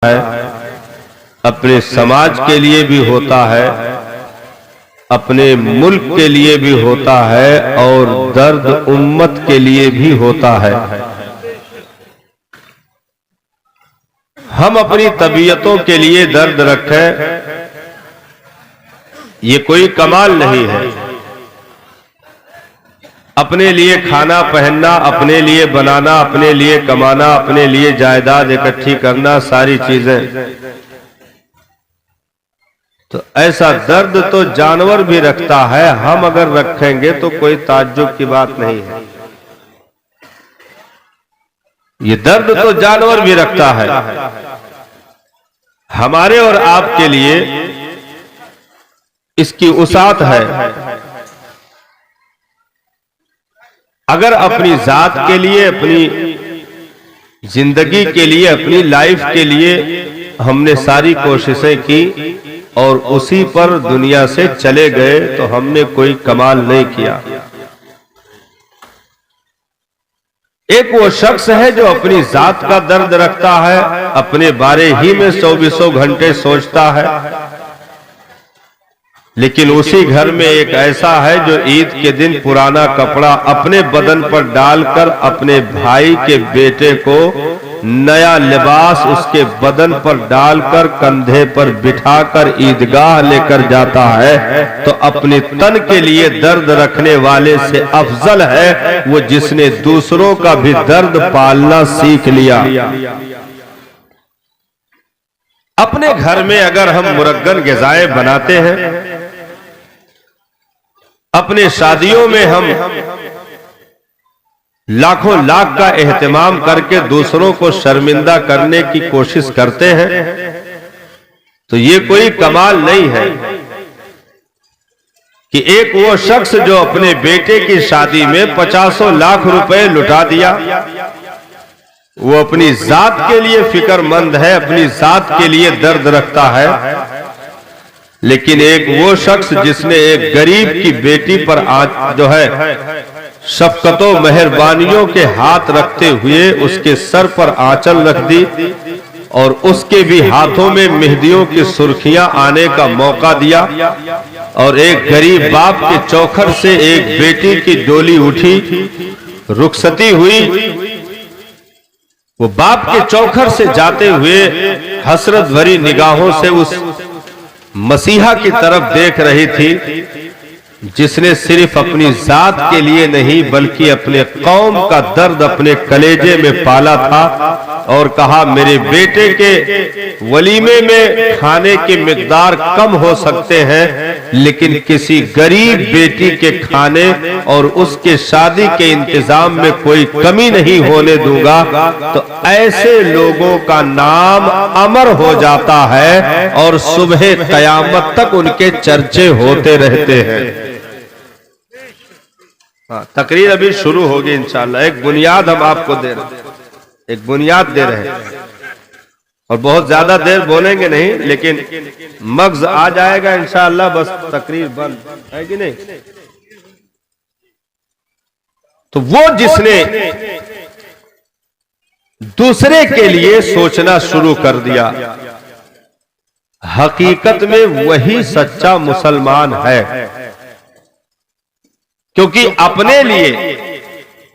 है, अपने समाज के लिए भी होता है, अपने मुल्क के लिए भी होता है और दर्द उम्मत के लिए भी होता है। हम अपनी तबीयतों के लिए दर्द रखें, ये कोई कमाल नहीं है। अपने लिए खाना पहनना, अपने लिए बनाना, अपने लिए कमाना, अपने लिए जायदाद इकट्ठी करना, सारी चीजें, तो ऐसा दर्द तो जानवर भी रखता है। हम अगर रखेंगे तो कोई ताज्जुब की बात नहीं है। ये दर्द तो जानवर भी रखता है। हमारे और आपके लिए इसकी उसात है। अगर अपनी जात के लिए, अपनी जिंदगी के लिए, अपनी लाइफ के लिए हमने सारी कोशिशें की और उसी पर दुनिया से चले गए तो हमने कोई कमाल नहीं किया। एक वो शख्स है जो अपनी जात का दर्द रखता है, अपने बारे ही में 24 घंटे सोचता है, लेकिन उसी घर में एक ऐसा है जो ईद के दिन पुराना कपड़ा अपने बदन पर डालकर अपने भाई के बेटे को नया लिबास उसके बदन पर डालकर कंधे पर बिठाकर ईदगाह लेकर जाता है, तो अपने तन के लिए दर्द रखने वाले से अफजल है वो जिसने दूसरों का भी दर्द पालना सीख लिया। अपने घर में अगर हम मुरग्गन ग़िज़ाएं बनाते हैं, अपने शादियों में हम लाखों लाख का एहतमाम करके दूसरों को शर्मिंदा करने की कोशिश करते हैं, तो ये कोई कमाल नहीं है कि एक वो शख्स जो अपने बेटे की शादी में 50 लाख रुपए लुटा दिया, वो अपनी जात के लिए फिक्रमंद है, अपनी जात के लिए दर्द रखता है। लेकिन एक वो शख्स जिसने एक गरीब की बेटी पर जो है शफकतों मेहरबानियों के हाथ रखते हुए उसके सर पर आंचल रख दी और उसके भी हाथों में मेहंदियों की सुर्खियां आने का मौका दिया, और एक गरीब बाप के चौखट से एक बेटी की डोली उठी, रुखसती हुई, वो बाप के चौखट से जाते हुए हसरत भरी निगाहों से उस मसीहा की तरफ देख रही थी जिसने सिर्फ अपनी जात के लिए नहीं बल्कि अपने कौम का दर्द अपने कलेजे में पाला था, और कहा मेरे बेटे के वलीमे में खाने की मिकदार कम हो सकते हैं, लेकिन किसी गरीब बेटी के खाने और उसके शादी के इंतजाम में कोई कमी नहीं होने दूंगा। तो ऐसे लोगों का नाम अमर हो जाता है और सुबह कयामत तक उनके चर्चे होते रहते हैं। तकरीर अभी शुरू होगी इंशाअल्लाह। एक बुनियाद हम आपको दे रहे हैं, एक बुनियाद दे रहे हैं, और बहुत ज्यादा देर बोलेंगे नहीं, लेकिन मगज आ जाएगा इंशाअल्लाह, बस तकरीर बंद है कि नहीं। तो वो जिसने दूसरे के लिए सोचना शुरू कर दिया, हकीकत में वही सच्चा मुसलमान है, क्योंकि अपने लिए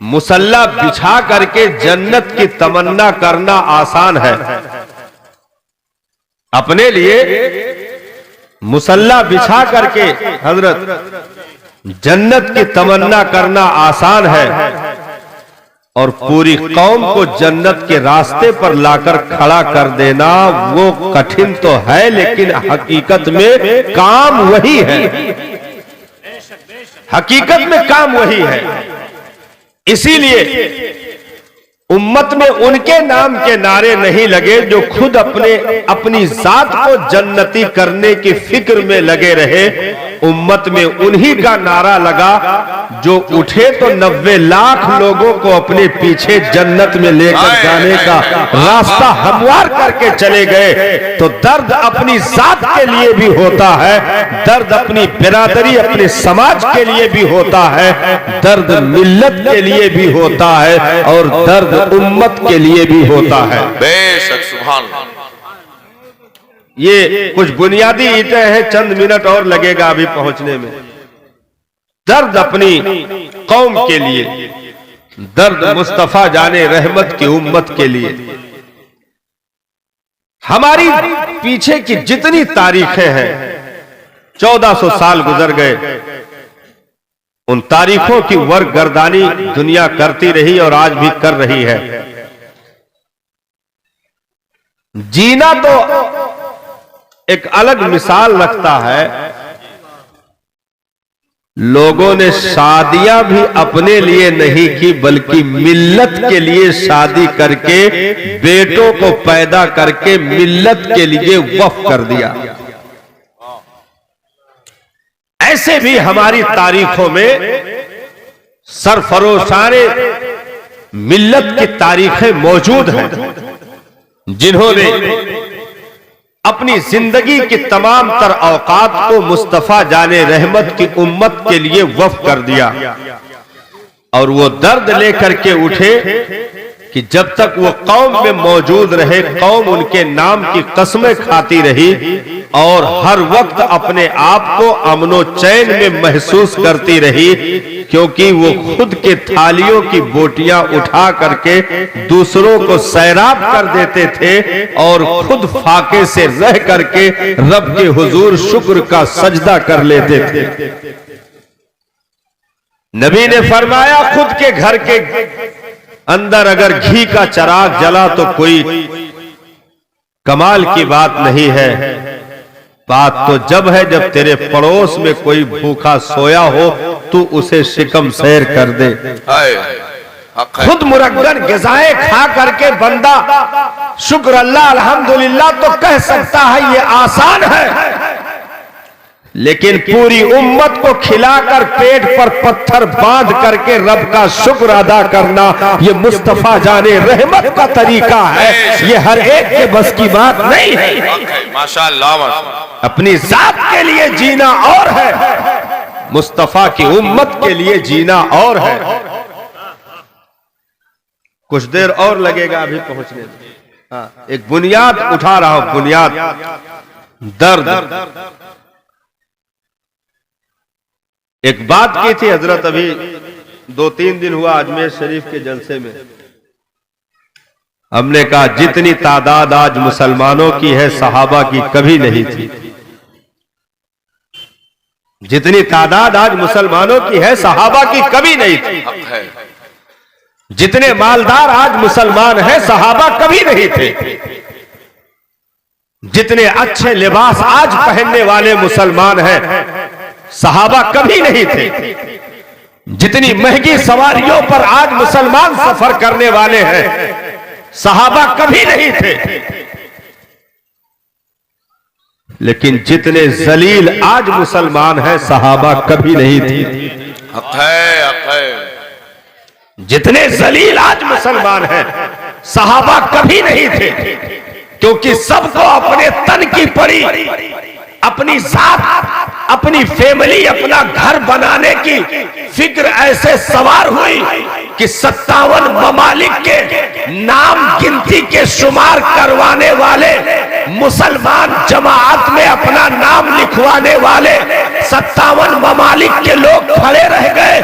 मुसल्ला बिछा करके जन्नत की तमन्ना करना आसान है। अपने लिए मुसल्ला बिछा करके हजरत जन्नत की तमन्ना करना आसान है, और पूरी कौम को जन्नत के रास्ते पर लाकर खड़ा कर देना वो कठिन तो है, लेकिन हकीकत में काम वही है। हकीकत में काम वही है। इसीलिए उम्मत में उनके नाम के नारे नहीं लगे जो खुद अपनी जात को जन्नती करने की फिक्र में लगे रहे। उम्मत में उन्हीं का नारा लगा जो उठे तो 90 लाख लोगों को अपने पीछे जन्नत में लेकर जाने का रास्ता हमवार करके चले गए। तो दर्द अपनी जात के लिए भी होता है, दर्द अपनी बिरादरी अपने समाज के लिए भी होता है, दर्द मिल्लत के लिए भी होता है, और दर्द उम्मत के लिए भी होता है। बेशक सुभान अल्लाह। ये कुछ बुनियादी ईंटें हैं, चंद मिनट और लगेगा अभी पहुंचने में। दर्द अपनी कौम के लिए, दर्द मुस्तफा जाने रहमत की उम्मत के लिए। हमारी पीछे की जितनी तारीखें हैं, 1400 साल गुजर गए, उन तारीखों की वर्गगर्दानी दुनिया करती रही और आज भी कर रही है। जीना तो एक अलग मिसाल रखता है। लोगों ने शादियां भी अपने लिए नहीं की, बल्कि मिल्लत के लिए शादी करके, बेटों को पैदा करके मिल्लत के लिए वक्फ कर दिया। ऐसे भी हमारी तारीखों में सरफरोशाने मिल्लत की तारीखें मौजूद हैं, जिन्होंने अपनी जिंदगी की तमाम तर औकात को मुस्तफा जाने रहमत की उम्मत के लिए वक्फ कर दिया। और वो दर्द लेकर के उठे कि जब तक वो कौम में मौजूद रहे, कौम उनके नाम की कस्में खाती रही और हर वक्त अपने आप को अमनो चैन में महसूस करती रही, क्योंकि वो खुद के थालियों की बोटियां उठा करके दूसरों को सैराब कर देते थे और खुद फाके से रह करके रब के हुजूर शुक्र का सजदा कर लेते थे। नबी ने फरमाया, खुद के घर के अंदर अगर घी का चिराग जला तो कोई कमाल की बात नहीं है, बात तो जब है जब तेरे पड़ोस में कोई भूखा सोया हो, तू उसे शिकम सैर कर दे। खुद मुरग्गन ग़िज़ाएं खा करके बंदा शुक्र अल्लाह अल्हम्दुलिल्लाह तो कह सकता है, ये आसान है। लेकिन पूरी उम्मत को खिलाकर पेट पर पत्थर बांध करके रब का शुक्र अदा करना, ये मुस्तफा जाने रहमत का तरीका है। ये हर एक के बस की बात नहीं है। माशाअल्लाह। अपनी जात के लिए जीना और है, मुस्तफा की उम्मत के लिए जीना और है। कुछ देर और लगेगा अभी पहुंचने में। हाँ, एक बुनियाद उठा रहा हूं, बुनियाद दर्द। एक बात की थी हजरत, अभी 2-3 दिन हुआ अजमेर शरीफ के जलसे में। हमने कहा जितनी तादाद आज मुसलमानों की है, सहाबा की कभी नहीं थी। जितनी तादाद आज मुसलमानों की है, सहाबा की कभी नहीं थी। जितने मालदार आज मुसलमान हैं, सहाबा कभी नहीं थे। जितने अच्छे लिबास आज पहनने वाले मुसलमान हैं, सहाबा कभी नहीं थे। जितनी महंगी सवारियों पर आज मुसलमान सफर करने वाले हैं, सहाबा कभी नहीं थे। लेकिन जितने जलील आज मुसलमान हैं, सहाबा कभी नहीं थे। जितने जलील आज मुसलमान हैं, सहाबा कभी नहीं थे। क्योंकि सबको अपने तन की पड़ी, अपनी जात, अपनी फैमिली, अपना घर बनाने की फिक्र ऐसे सवार हुई कि 57 ममालिक के नाम गिनती के शुमार करवाने वाले, मुसलमान जमात में अपना नाम लिखवाने वाले 57 ममालिक के लोग खड़े रह गए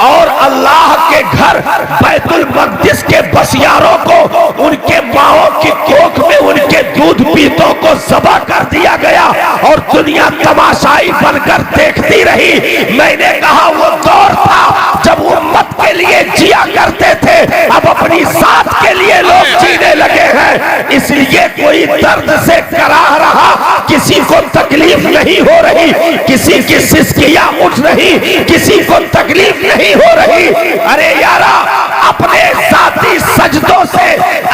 और अल्लाह के घर बैतुल मक़दिस के बसियारों को उनके माओं की कोख में उनके दूध पीतों को ज़बह कर दिया गया और दुनिया तमाशाई बनकर देखती रही। मैंने कहा वो दौर था जब उम्मत के लिए जिया करते थे, अब अपनी जात के लिए लोग जीने लगे हैं। इसलिए कोई दर्द से कराह रहा, किसी को तकलीफ नहीं हो रही, किसी की सिसकियां उठ रही, किसी को तकलीफ नहीं हो रही। अरे यारा, अपने साथी सजदों से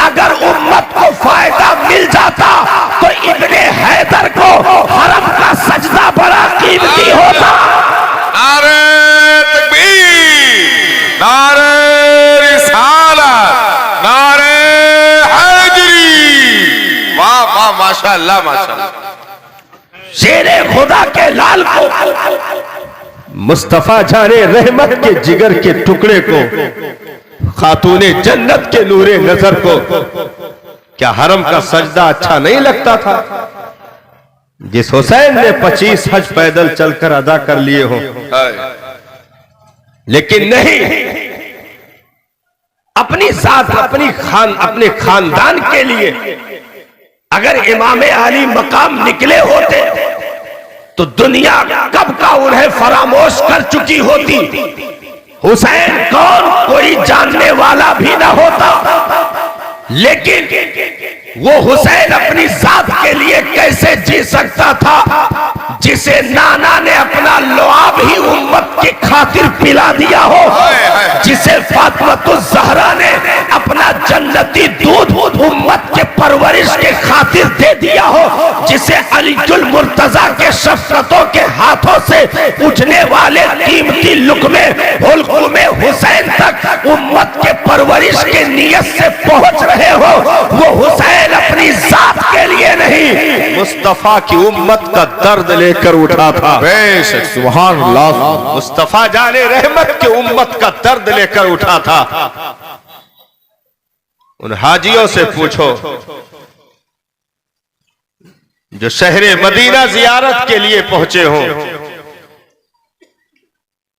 अगर उम्मत को फायदा मिल जाता तो इब्ने हैदर को हरम का सजदा बड़ा कीमती होता। नारे तकबीर, नारे रिसालत, नारे हैदरी। वाह वाह, माशाअल्लाह माशाअल्लाह। शेरे खुदा के लाल को, मुस्तफा जाने रहमत के जिगर के टुकड़े को, खातूने जन्नत के नूरे नजर को क्या हरम का सजदा अच्छा नहीं लगता था? जिस हुसैन ने 25 हज पैदल चलकर अदा कर लिए हो, लेकिन नहीं, अपनी जात, अपने खानदान के लिए अगर इमाम अली मकाम निकले होते तो दुनिया कब का उन्हें फरामोश कर चुकी होती। हुसैन कौन कोई जानने वाला भी ना होता, लेकिन वो हुसैन अपनी जात के लिए कैसे जी सकता था, जिसे नाना ने अपना लुआब ही उम्मत की खातिर पिला दिया हो, जिसे फातिमा ज़हरा ने अपना जन्नती दूध उम्मत के परवरिश के खातिर दे दिया हो, जिसे अलीजुल मुर्तजा के शफ़क़तों के हाथों से उठने वाले कीमती लुक़मे हुल्क़ुमे हुसैन तक उम्मत के परवरिश के नियत से पहुंच रहे हो, वो हुसैन अपनी जात के लिए नहीं, मुस्तफा की उम्मत का दर्द लेकर उठा था। बेशक, सुभान अल्लाह। मुस्तफा जाने रहमत की उम्मत का दर्द लेकर उठा था। उन हाजियों से पूछो जो शहरे मदीना जियारत के लिए पहुंचे हो,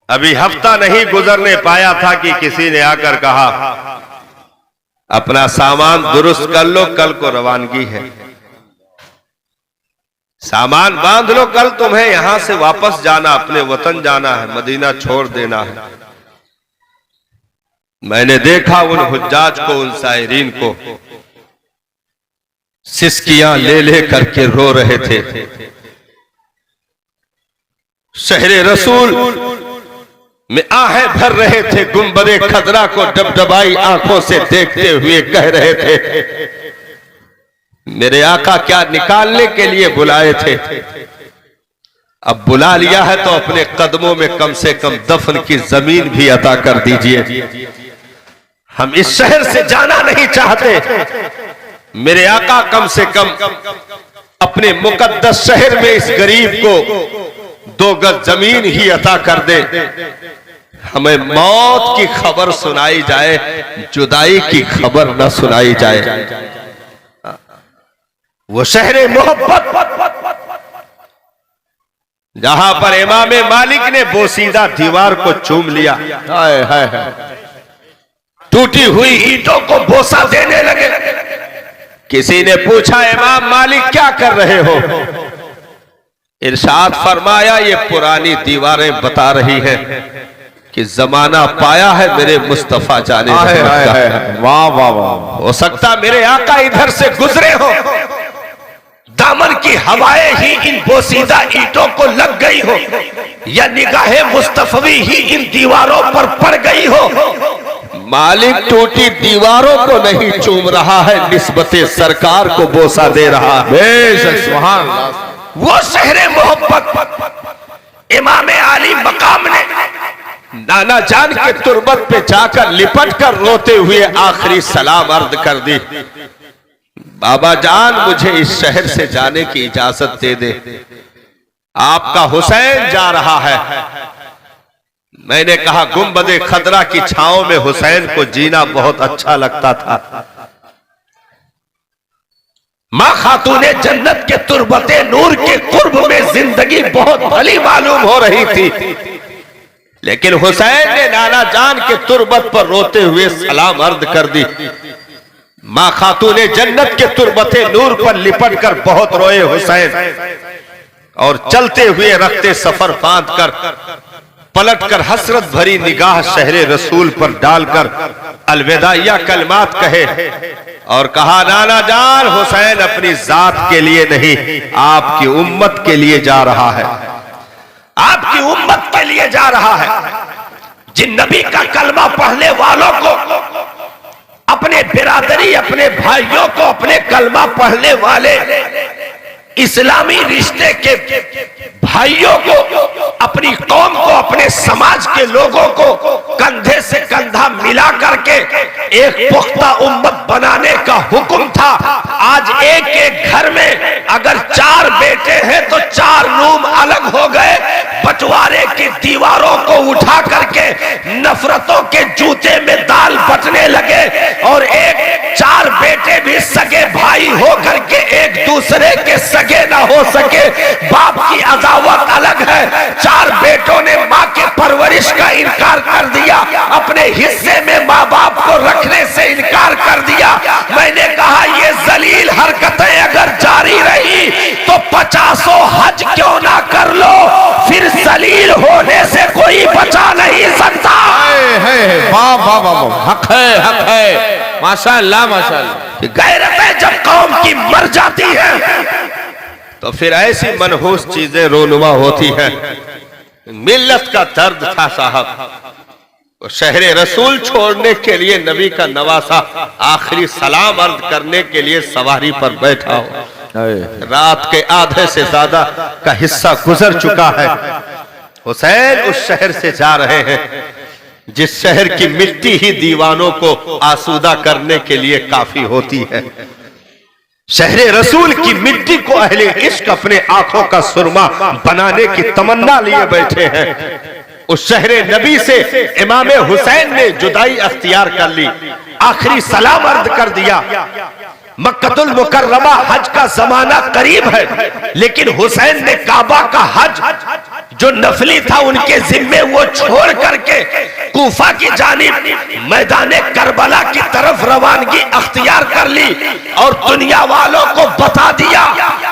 अभी हफ्ता नहीं गुजरने पाया था कि किसी ने आकर कहा अपना सामान दुरुस्त कर लो, कल को रवानगी है, सामान बांध लो, कल तुम्हें यहां से वापस जाना, अपने वतन जाना है, मदीना छोड़ देना है। मैंने देखा उन हुज्जाज को, उन सायरीन को सिसकियां ले ले करके रो रहे थे। शहरे रसूल में आहें भर रहे थे, गुंबदे खदरा को डबडबाई आंखों से देखते हुए कह रहे थे मेरे आका क्या निकालने के लिए बुलाए थे, अब बुला लिया है तो अपने कदमों में कम से कम दफन की जमीन भी अता कर दीजिए। हम इस शहर से जाना नहीं चाहते, मेरे आका कम से कम अपने मुकद्दस शहर में इस गरीब को 2 गज जमीन ही अता कर दे, हमें मौत की खबर सुनाई जाए, जुदाई की खबर न सुनाई जाए। वो शहरे मोहब्बत जहां पर इमाम मालिक ने बोसीदा दीवार को चूम लिया, हाय हाय टूटी हुई ईंटों को बोसा देने लगे। किसी ने पूछा इमाम मालिक क्या कर रहे हो, इरशाद फरमाया ये पुरानी दीवारें बता रही हैं कि जमाना पाया है मेरे मुस्तफा जाने। वाह वाह वाह। हो सकता मेरे आका इधर से गुजरे हो, दामन की हवाएं ही इन बोसीदा ईंटों को लग गई हो, या निगाहे मुस्तफवी ही इन दीवारों पर पड़ गई हो। मालिक टूटी दीवारों को नहीं चूम रहा है, निस्बते सरकार को बोसा दे रहा है। बेशक, सुभान अल्लाह। वो शहरे मोहब्बत इमाम अली मकाम ने नाना जान के तुरबत पे जाकर लिपट कर रोते हुए आखिरी सलाम अर्ज कर दी, बाबा जान मुझे इस शहर से जाने की इजाजत दे दे, आपका हुसैन जा रहा है। मैंने कहा गुंबदे खदरा की छांव में हुसैन को जीना बहुत अच्छा लगता था। मां खातूने जन्नत के तुरबते नूर के कुर्ब में जिंदगी बहुत भली मालूम हो रही थी, लेकिन हुसैन ने नाना जान के तुरबत पर रोते हुए सलाम अर्ज कर दी। मां खातूने जन्नत के तुरबते नूर पर लिपट कर बहुत रोए हुसैन, और चलते हुए रखते सफर बांध कर पलटकर हसरत भरी निगाह शहरे रसूल पर डालकर अलविदाइया कलमात कहे और कहा नाना जान हुसैन अपनी जात के लिए नहीं आपकी उम्मत के लिए जा रहा है, आपकी उम्मत के लिए जा रहा है। जिन नबी का कलमा पढ़ने वालों को, अपने बिरादरी, अपने भाइयों को, अपने कलमा पढ़ने वाले इस्लामी रिश्ते के भाइयों को, अपनी कौम को, अपने समाज के लोगों को कंधे से कंधा मिला करके एक पुख्ता उम्मत बनाने का हुक्म था। आज एक एक घर में अगर 4 बेटे हैं तो 4 रूम अलग हो गए, बंटवारे की दीवारों को उठा करके नफरतों के जूते में दाल बटने लगे, और एक 4 बेटे भी सगे भाई हो करके एक दूसरे के सगे ना हो सके, बाप की अदावत अलग है। 4 बेटों ने माँ के परवरिश का इनकार कर दिया, अपने हिस्से में माँ बाप को रखने से इनकार कर दिया। मैंने कहा ये जलील हरकतें अगर जारी रही तो 50 हज क्यों ना कर लो, फिर जलील होने से कोई बचा नहीं सकता। वाह वाह वाह, हक है माशाअल्लाह माशाअल्लाह। गैरतें जब कौम की मर जाती है तो फिर ऐसी मनहूस चीजें रोनुमा होती हैं। मिल्लत का दर्द था साहब, वो शहरे रसूल छोड़ने के लिए नबी का नवासा आखिरी सलाम अर्ज करने के लिए सवारी पर बैठा हो। रात के आधे से ज्यादा का हिस्सा गुजर चुका है। हुसैन उस शहर से जा रहे हैं जिस शहर की मिट्टी ही दीवानों को आसूदा करने के लिए काफी होती है। शहरे रसूल की मिट्टी को अहले इश्क अपने आंखों का सुरमा बनाने की तमन्ना लिए बैठे हैं। उस शहरे नबी से इमाम हुसैन ने जुदाई अख्तियार कर ली, आखिरी सलाम अर्ज कर दिया। मक्कतुल मुकर्रमा हज का जमाना करीब है, लेकिन हुसैन ने काबा का हज जो नफली था उनके जिम्मे वो छोड़ करके कूफा की जानिब मैदाने करबला की तरफ रवानगी अख्तियार कर ली और दुनिया वालों को बता दिया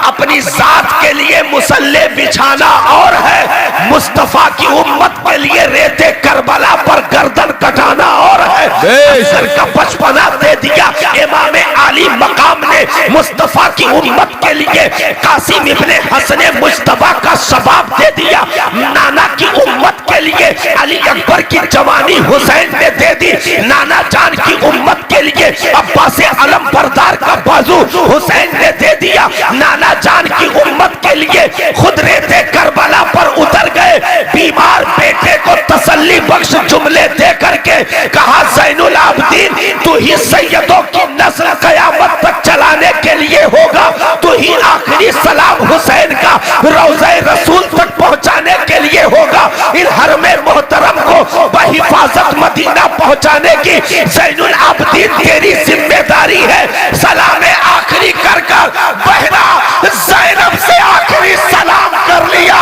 अपनी जात के लिए मुसल्ले बिछाना और है, मुस्तफा की उम्मत के लिए रेते करबला पर गर्दन कटाना और है। सर का बचपना दे दिया इमाम आली मकाम ने मुस्तफा की उम्मत के लिए, कासिम इब्ने हसन मुस्तफा का शबाब दे दिया नाना की उम्मत के लिए, अली अकबर की जवानी हुसैन ने दे दी नाना जान की उम्मत के लिए, अब्बास अलम बरदार का बाजू हुसैन ने दे दिया नाना जान की उम्मत के लिए। खुद रेते करबला पर उतर गए, बीमार बेटे को तसल्ली बख्श जुमले दे करके कहा ज़ैनुल आबदीन तू ही सैयदों की नस्ल क़यामत तक चलाने के लिए होगा, तू ही आखिरी सलाम हुसैन का रौज़े रसूल तक पहुंचाने के लिए होगा। इन हरमे मोहतरम को बहिफाजत मदीना पहुंचाने की ज़ैनुल आबदीन तेरी जिम्मेदारी है। सलाम आखिरी कर कर बहना ज़ैनब से आखिरी सलाम कर लिया,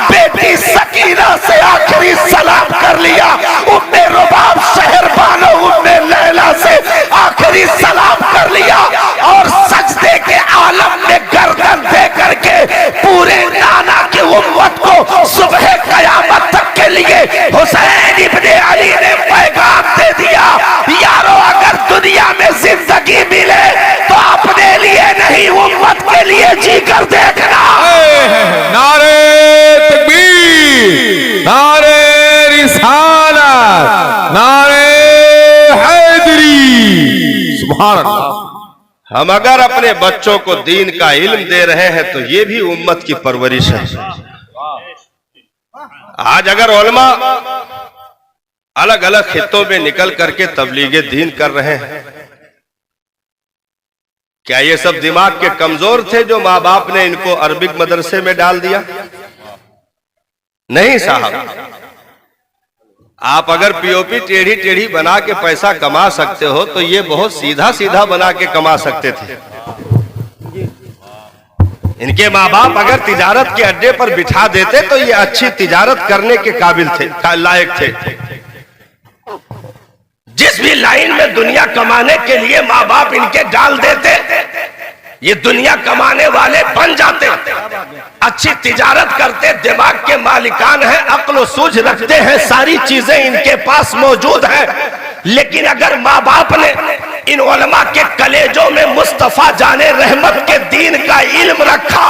बेटी सकीना से आखिरी सलाम कर लिया, उम्मे रुबाब शहर बानो उम्मे लैला से आखिरी सलाम कर लिया और सजदे के आलम में गर्दन दे करके पूरे नाना की उम्मत को सुबह कयामत तक के लिए हुसैन इब्ने अली ने पैगाम दे दिया, यारो अगर दुनिया में जिंदगी मिले तो अपने लिए नहीं उम्मत के लिए जी कर देखना। नारे तकबीर, नारे रिसालत, नारे हैदरी, सुभान अल्लाह। हम अगर अपने बच्चों को दीन का इल्म दे रहे हैं तो ये भी उम्मत की परवरिश है। आज अगर उलमा अलग अलग खित्तों में निकल करके तबलीगे दीन कर रहे हैं, क्या ये सब दिमाग के कमजोर थे जो माँ बाप ने इनको अरबिक मदरसे में डाल दिया? नहीं साहब, आप अगर पीओपी टेढ़ी टेढ़ी बना के पैसा कमा सकते हो तो ये बहुत सीधा सीधा बना के कमा सकते थे। इनके माँ बाप अगर तिजारत के अड्डे पर बिठा देते तो ये अच्छी तिजारत करने के काबिल थे, लायक थे। जिस भी लाइन में दुनिया कमाने के लिए माँ बाप इनके डाल देते ये दुनिया कमाने वाले बन जाते, अच्छी तिजारत करते, दिमाग के मालिकान हैं, अक्ल सूझ रखते हैं, सारी चीजें इनके पास मौजूद हैं। लेकिन अगर माँ बाप ने इन उलमा के कलेजों में मुस्तफा जाने रहमत के दीन का इल्म रखा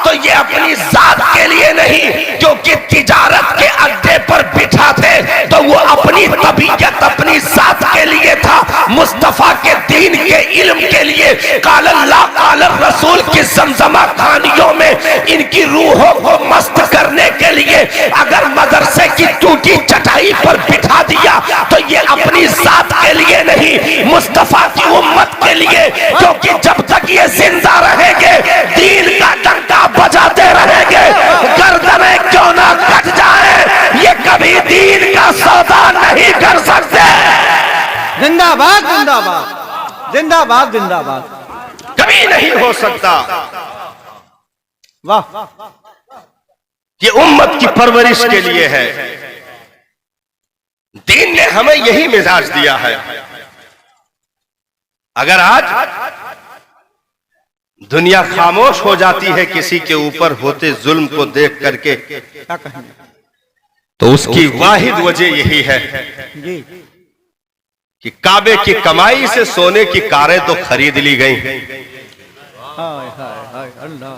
तो ये अपनी जात के लिए नहीं, क्योंकि तिजारत के अड्डे पर बिठा थे तो वो अपनी तबीयत अपनी जात के लिए था, मुस्तफा के दीन के इल्म के लिए। काल अल्लाह काल रसूल की ज़मज़मा कहानियों में इनकी रूहों को मस्त करने के लिए अगर मदरसे की टूटी चटाई पर बिठा दिया तो ये अपनी जात के लिए नहीं, मुस्तफा की उम्मत के लिए, क्योंकि जब तक ये जिंदा रहेंगे दीन का डंका बजाते रहेंगे, गर्दनें क्यों ना कट जाए, ये कभी दीन का सौदा नहीं कर सकते। जिंदाबाद जिंदाबाद। जिंदाबाद जिंदाबाद। कभी नहीं हो सकता। वाह, ये उम्मत की परवरिश के लिए है। दीन ने हमें यही मिजाज दिया है। अगर आज दुनिया खामोश हो जाती है किसी के ऊपर होते जुल्म को देख करके, क्या कहेंगे तो उसकी वाहिद वजह यही है जी। कि काबे की कमाई से सोने की कारें तो खरीद ली गई, हाय हाय हाय अल्लाह।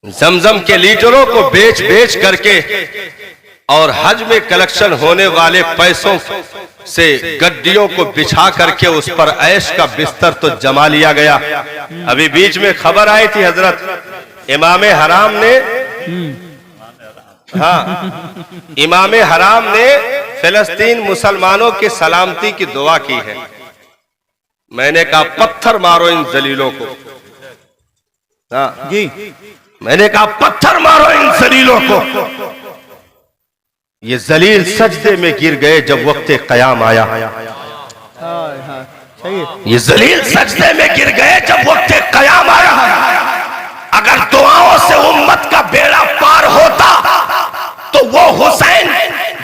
जमजम के लीटरों को बेच बेच करके और हज में कलेक्शन होने वाले पैसों से गड्डियों को बिछा करके उस पर ऐश का बिस्तर तो जमा लिया गया। अभी बीच में खबर आई थी हजरत इमाम हराम ने, हाँ, इमाम हराम ने फिलिस्तीन मुसलमानों की सलामती की दुआ की है। मैंने कहा पत्थर मारो इन जलीलों को, हाँ जी। मैंने कहा पत्थर मारो इन जलीलों को। ये जलील सजदे में गिर गए जब वक्त कयाम आया। हाय हाय सही है। ये जलील सजदे में गिर गए जब वक्त कयाम आया। अगर दुआओं से उम्मत का बेड़ा पार होता तो वो हुसैन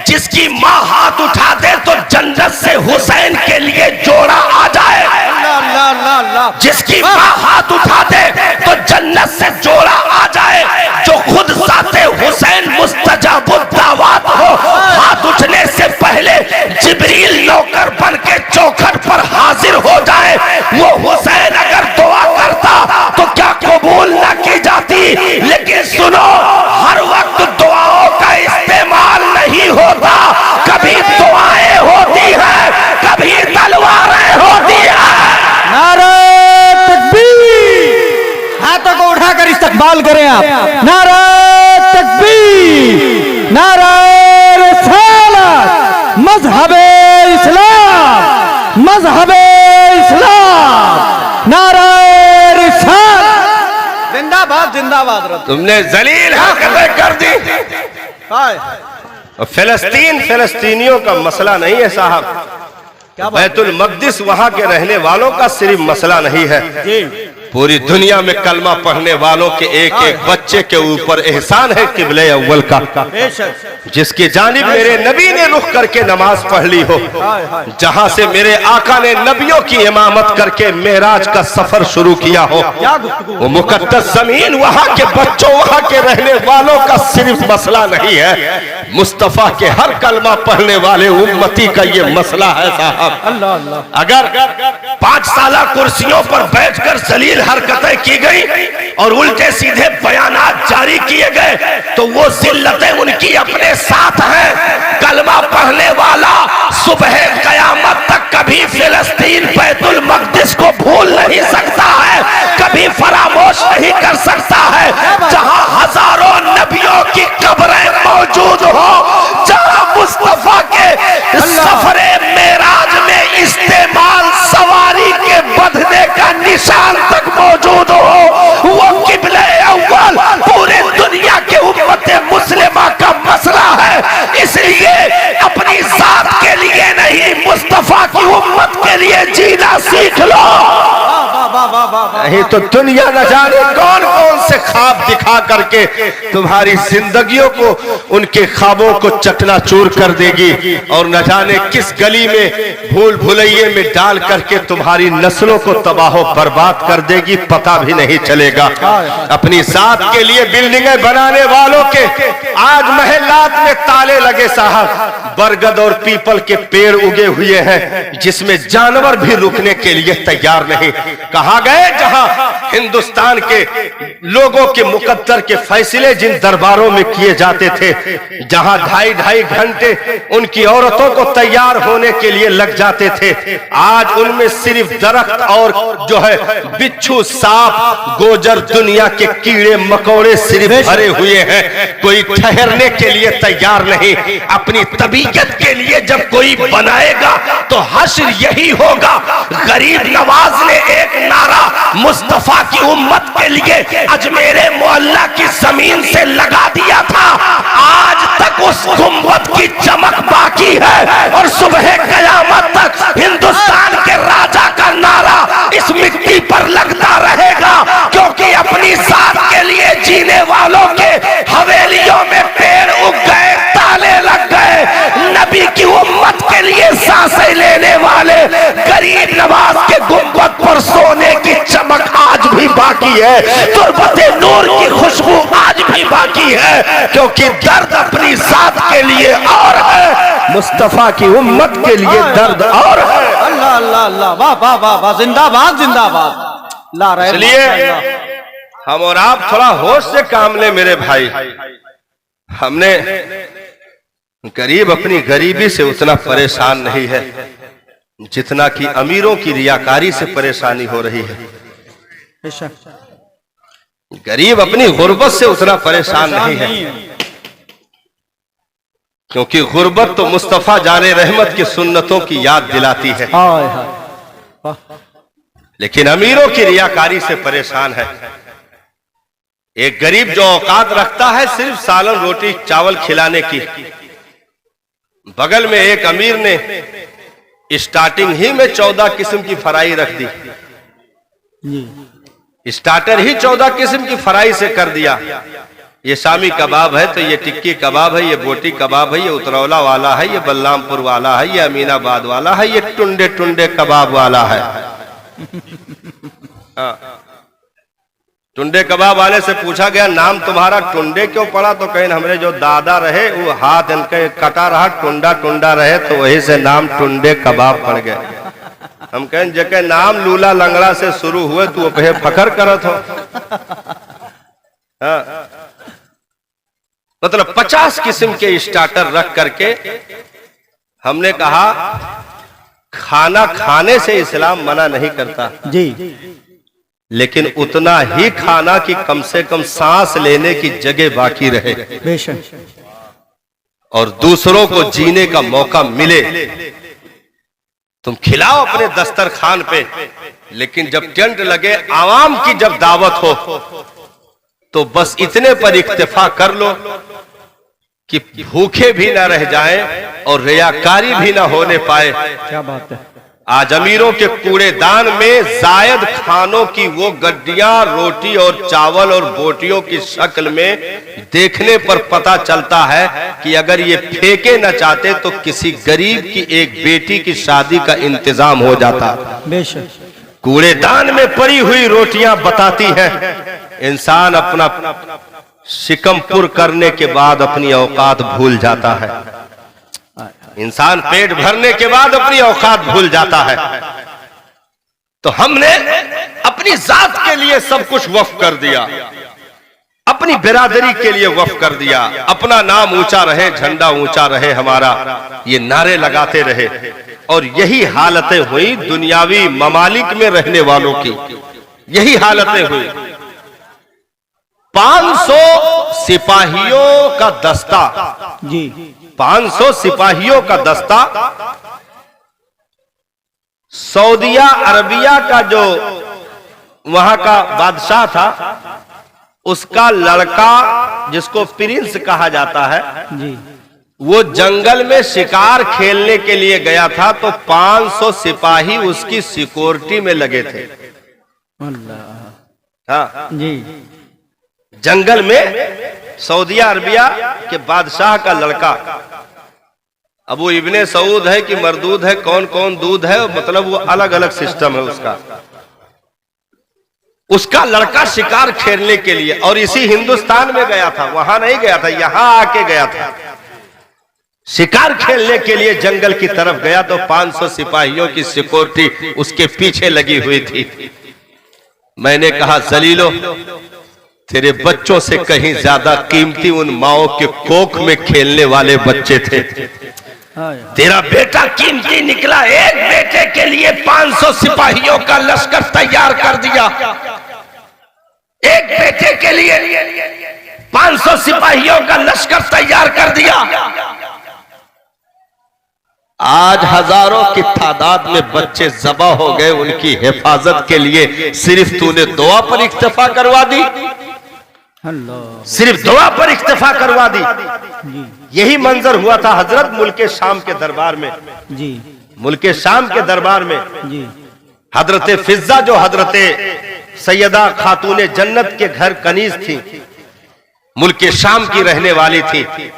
जिसकी माँ हाथ उठा दे तो जन्नत से हुसैन के लिए जोड़ा आ जाए। अल्लाह अल्लाह अल्लाह अल्लाह। जिसकी माँ हाथ उठा दे तो जन्नत से जोड़ा आ जाए। जो खुद साथे हुसैन मुस्तजाबुद्दावात हो, हाथ उठने से पहले जिब्रील नौकर बन के चौखट पर हाजिर हो जाए। वो हुसैन अगर दुआ करता तो क्या कबूल न की जाती? लेकिन सुनो, हर वक्त दुआओं का इस्तेमाल नहीं होता। कभी दुआएं होती है, कभी तलवारें होती है। नारे तकबीर, हाथों को उठाकर इस्तकबाल करें आप। नारे तकबीर, नारे रिसालत, मजहबे इस्लाम, मजहबे इस्लाम, नारे रिसालत। जिंदाबाद जिंदाबाद। तुमने जलील हरकतें कर दी। हाय फिलिस्तीन फिलिस्तीनियों का मसला नहीं है साहब, क्या बात बैतुल मक़दिस वहां के रहने वालों का सिर्फ मसला नहीं है। जी। पूरी दुनिया में कलमा पढ़ने वालों के एक एक बच्चे के ऊपर एहसान है किबले अव्वल का, बेशक। जिसकी जानिब मेरे नबी ने रुख करके नमाज पढ़ ली हो, हाय हाय। जहां से मेरे आका ने नबियों की इमामत करके मेराज का सफर शुरू किया हो। क्या गुफ्तगू। वो मुकद्दस जमीन वहां के बच्चों, वहां के रहने वालों का सिर्फ मसला नहीं है, मुस्तफा के हर कलमा पढ़ने वाले उम्मती का ये मसला है साहब। अल्लाह अल्लाह। अगर 5 साला कुर्सियों पर बैठकर जलील हरकतें की गई और उल्टे सीधे बयानात जारी किए गए तो वो जिल्लतें उनकी अपने साथ हैं। कलमा पढ़ने वाला सुबह कयामत तक कभी फिलिस्तीन बैतुल मक़दिस को भूल नहीं सकता है, कभी फरामोश नहीं कर सकता है। जहां हजारों नबियों की कब्रें मौजूद हो, जहां मुस्तफा के सफरे मेराज में इस्तेमाल सवारी के बंधने का निशान तक मौजूद हो, वो किबले अव्वल पूरे दुनिया के उम्मते मुस्लिमा का मसला है। इसलिए अपनी जात के लिए नहीं, मुस्तफा की उम्मत के लिए जीना सीख लो। नहीं तो दुनिया न जाने कौन कौन से ख्वाब दिखा करके तुम्हारी जिंदगियों को, उनके ख्वाबों को चकनाचूर कर देगी और न जाने किस गली में भूल भुलैये में डाल करके तुम्हारी नस्लों को तबाह बर्बाद कर देगी, पता भी नहीं चलेगा। अपनी जात के लिए बिल्डिंगें बनाने वालों के आज महल्लात में ताले लगे साहब। बरगद और पीपल के पेड़ उगे हुए हैं जिसमें जानवर भी रुकने के लिए तैयार नहीं। कहां गए जहां हिंदुस्तान के लोगों के मुकद्दर के फैसले जिन दरबारों में किए जाते थे, जहां 2.5 घंटे उनकी औरतों को तैयार होने के लिए लग जाते थे, आज उनमें सिर्फ दरख्त और जो है बिच्छू, सांप, गोजर, दुनिया के कीड़े मकोड़े सिर्फ भरे हुए हैं। कोई ठहरने के लिए तैयार नहीं। अपनी तबीयत के लिए जब कोई बनाएगा तो हश्र यही होगा। गरीब नवाज ने एक नारा मुस्तफा की उम्मत के लिए अजमेरे मोहल्ला की जमीन से लगा दिया था। आज तक उस गुंबद की चमक बाकी है और सुबह कयामत तक हिंदुस्तान के राजा का नारा इस मिट्टी पर लगता रहेगा, क्योंकि अपनी जात के लिए जीने वालों के हवेलियों में पेड़ उग गए, ताले लग गए। नबी की उम्मत के लिए सांसें लेने वाले गरीब नवाज के गुंबद पर सोने की चमक आज भी बाकी है, तुरबते नूर की खुशबू आज भी बाकी है, क्योंकि दर्द अपनी जात के लिए और है, मुस्तफा की उम्मत के लिए दर्द और है। अल्लाह अल्लाह अल्लाह, वाह वाह वाह वाह, जिंदाबाद जिंदाबाद। ला रहे इसलिए हम और आप थोड़ा होश से काम लें मेरे भाई। हमने गरीब अपनी गरीबी से उतना परेशान नहीं है जितना कि अमीरों की रियाकारी से परेशानी हो रही है। बेशक गरीब अपनी गुर्बत से उतना परेशान नहीं है, क्योंकि गुर्बत तो मुस्तफा जाने रहमत की सुन्नतों की याद दिलाती है, हाय हाय, वाह, लेकिन अमीरों की रियाकारी से परेशान है। एक गरीब जो औकात रखता है सिर्फ सालन रोटी चावल खिलाने की, बगल में एक अमीर ने स्टार्टिंग ही में 14 किस्म की फ्राई रख दी, स्टार्टर ही 14 किस्म की फ्राई से कर दिया। ये शामी कबाब है तो ये टिक्की कबाब है, ये बोटी कबाब है, ये उतरौला वाला है, ये बलरामपुर वाला है, ये अमीनाबाद वाला है, ये टुंडे टुंडे कबाब वाला है। टुंडे कबाब वाले से पूछा गया नाम तुम्हारा टुंडे क्यों पड़ा, तो कहें हमरे जो दादा रहे वो हाथ इनके कटा रहा, टुंडा टुंडा रहे तो वही से नाम टुंडे कबाब पड़ गए। हम कहें जके नाम लूला लंगड़ा से शुरू हुए तो वो फखर करत हो। हाँ। मतलब 50 किस्म के स्टार्टर रख करके हमने कहा खाना खाने से इस्लाम मना नहीं करता जी, लेकिन उतना ही खाना कि कम से कम सांस लेने की जगह बाकी रहे बेशक, और दूसरों को जीने का मौका मिले। तुम खिलाओ अपने दस्तरखान पे, लेकिन जब टेंट लगे आवाम की जब दावत हो तो बस इतने पर इक्तिफा कर लो कि भूखे भी ना रह जाएं और रियाकारी भी ना होने पाए। क्या बात है। आज अमीरों के कूड़ेदान में जायद खानों की वो गड्डियां रोटी और चावल और बोटियों की शक्ल में देखने पर पता चलता है कि अगर ये फेंके न चाहते तो किसी गरीब की एक बेटी की शादी का इंतजाम हो जाता। बेशक, कूड़ेदान में पड़ी हुई रोटियां बताती हैं इंसान अपना शिकम पुर करने के बाद अपनी औकात भूल जाता है। इंसान पेट भरने के बाद अपनी औकात भूल जाता है। तो हमने अपनी जात के लिए सब कुछ वक्फ कर दिया, अपनी बिरादरी के लिए वक्फ कर दिया। अपना नाम ऊंचा रहे, झंडा ऊंचा रहे हमारा, ये नारे लगाते रहे। और यही हालतें हुई दुनियावी ममालिक में रहने वालों की, यही हालतें हुई। 500 सिपाहियों का दस्ता जी, 500 सिपाहियों का दस्ता सऊदिया अरबिया का जो वहां का बादशाह था उसका लड़का जिसको प्रिंस कहा जाता है जी, वो जंगल में शिकार खेलने के लिए गया था, तो 500 सिपाही उसकी सिक्योरिटी में लगे थे। अल्लाह, हाँ, जी, जंगल में सऊदिया अरबिया के बादशाह का लड़का, अब वो इब्ने सऊद है कि मरदूद है, कौन कौन दूध है, मतलब वो अलग अलग सिस्टम है उसका लड़का शिकार खेलने के लिए, और इसी हिंदुस्तान में गया था, वहां नहीं गया था, यहां आके गया था। शिकार खेलने के लिए जंगल की तरफ गया तो 500 सिपाहियों की सिक्योरिटी उसके पीछे लगी हुई थी। मैंने कहा जलीलो, तेरे बच्चों से कहीं ज्यादा कीमती उन माओ के कोख में खेलने वाले बच्चे थे। तेरा बेटा कीमती निकला, एक बेटे के लिए 500 सिपाहियों का लश्कर तैयार कर दिया, एक बेटे के लिए 500 सिपाहियों का लश्कर तैयार कर दिया। आज हजारों की तादाद में बच्चे ज़बा हो गए, उनकी हिफाजत के लिए सिर्फ तूने दुआ पर इक्तफा करवा दी। अल्लाह सिर्फ दुआ पर इक्तफा करवा दी। जी यही मंजर हुआ था हजरत मुल्के शाम के दरबार में। जी मुल्के शाम के दरबार में जी हजरत फिजा जो हजरत सैयदा खातून जन्नत के घर कनीज थी, मुल्के शाम की रहने वाली थी,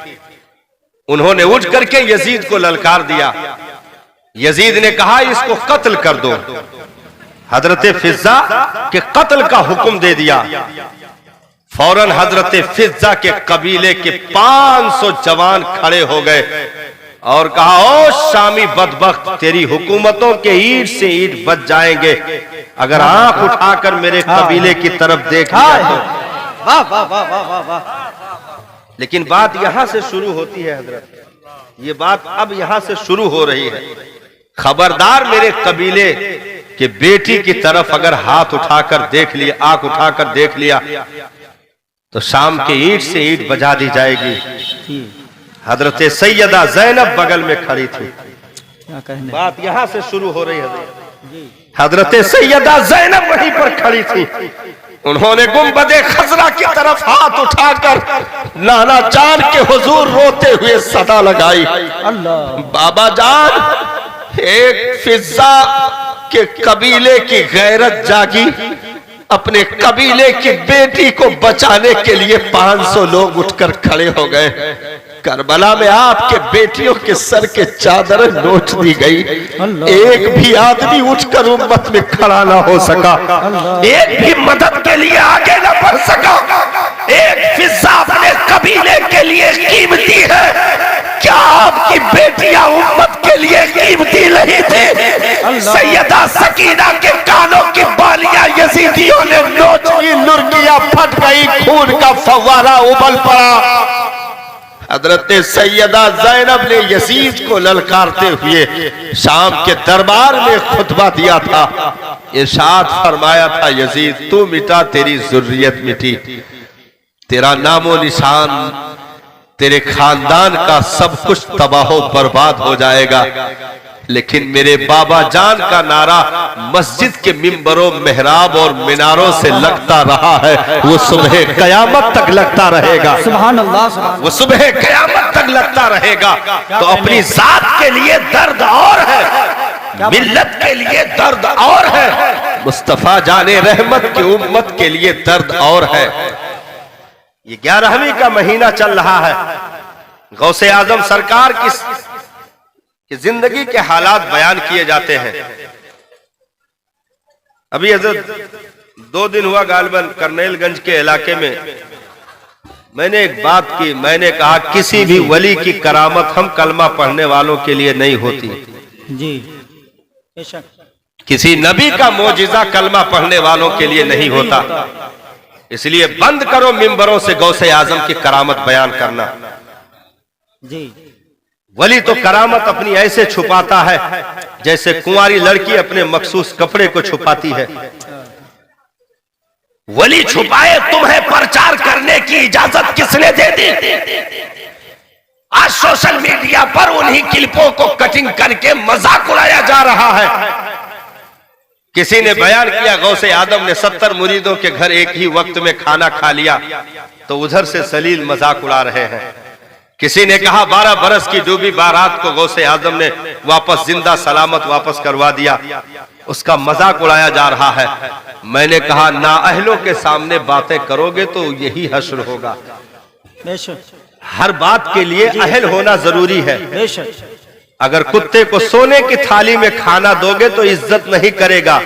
उन्होंने उठ करके यजीद को ललकार दिया। यजीद ने कहा इसको कत्ल कर दो। हजरत फिजा के कत्ल का हुक्म दे दिया। फौरन हजरत फिजा के कबीले के 500 जवान खड़े हो गए और कहा, ओ शामी बदबख्त, तेरी हुकूमतों के ईंट से ईंट बच जाएंगे अगर आंख उठाकर मेरे कबीले की तरफ देख लिया तो। वाह वाह वाह वाह वाह वाह। लेकिन बात यहां से शुरू होती है हजरत, ये बात अब यहां से शुरू हो रही है। खबरदार, मेरे कबीले के बेटी की तरफ अगर हाथ उठाकर देख लिया, आंख उठाकर देख लिया तो शाम के ईंट से ईंट बजा दी जाएगी। जी हजरत सैयदा जैनब बगल में खड़ी थी। क्या कहने। बात यहां से शुरू हो रही है। जी हजरत सैयदा जैनब वहीं पर खड़ी थी। उन्होंने गुंबदे खजरा की तरफ हाथ उठाकर नाना जान के हुजूर रोते हुए सदा लगाई, अल्लाह बाबा जान, एक फिजा के कबीले की गैरत जागी, अपने कबीले की बेटी को बचाने के लिए 500 लोग उठकर खड़े हो गए। करबला में आपके बेटियों के सर के चादर नोच दी गई। एक भी आदमी उठकर उम्मत में खड़ा ना हो सका, एक भी मदद के लिए आगे ना बढ़ सका। एक फिजा अपने कबीले के लिए कीमती है, क्या आपकी बेटियां उम्मत के लिए कीमती नहीं थी? सैयदा सकीना के कानों की बालियां यजीदियों ने नोच ली, लुर्गियां फट गई, खून का फव्वारा उबल पड़ा। हजरत सैयदा जैनब ने यजीद को ललकारते हुए शाम के दरबार में खुतबा दिया था। इरशाद फरमाया था, यजीद तू मिटा, तेरी जुर्रियत मिटी, तेरा नामो निशान, तेरे खानदान का सब कुछ तबाहो बर्बाद हो जाएगा। लेकिन मेरे बाबा जान का नारा मस्जिद के मिंबरों, मेहराब और मीनारों से लगता रहा है, वो सुबह कयामत तक लगता रहेगा। सुभान अल्लाह सुभान। वो सुबह कयामत तक लगता रहेगा। तो अपनी जात के लिए दर्द और है, मिल्लत के लिए दर्द और है, मुस्तफा जाने रहमत की उम्मत के लिए दर्द और है। ये 11वीं का महीना चल रहा है। गौसे आजम सरकार की जिंदगी के हालात बयान किए जाते हैं। अभी हजरत 2 दिन हुआ गालबन करनेलगंज के इलाके में मैंने एक बात की, मैंने कहा किसी भी वली की करामत हम कलमा पढ़ने वालों के लिए नहीं होती। जी बेशक। किसी नबी का मोजिजा कलमा पढ़ने वालों के लिए नहीं होता। इसलिए बंद करो मिंबरों से गौसे आजम की करामत बयान करना। जी वली तो करामत अपनी ऐसे छुपाता है जैसे कुंवारी लड़की अपने मखसूस कपड़े को छुपाती है। वली छुपाए, तुम्हें प्रचार करने की इजाजत किसने दे दी? आज सोशल मीडिया पर उन्हीं क्लिपों को कटिंग करके मजाक उड़ाया जा रहा है। किसी ने बयान किया गौसे आदम ने 70 मुरीदों के घर एक ही वक्त में खाना खा लिया, तो उधर से सलील मजाक उड़ा रहे हैं। किसी ने कहा 12 बरस की डूबी बारात को गौसे आजम ने वापस जिंदा सलामत वापस करवा दिया, उसका मजाक उड़ाया जा रहा है। मैंने कहा नाअहलों के सामने बातें करोगे तो यही हश्र होगा। बेशक हर बात के लिए अहल होना जरूरी है। बेशक। अगर कुत्ते को सोने की थाली में खाना दोगे तो इज्जत नहीं करेगा,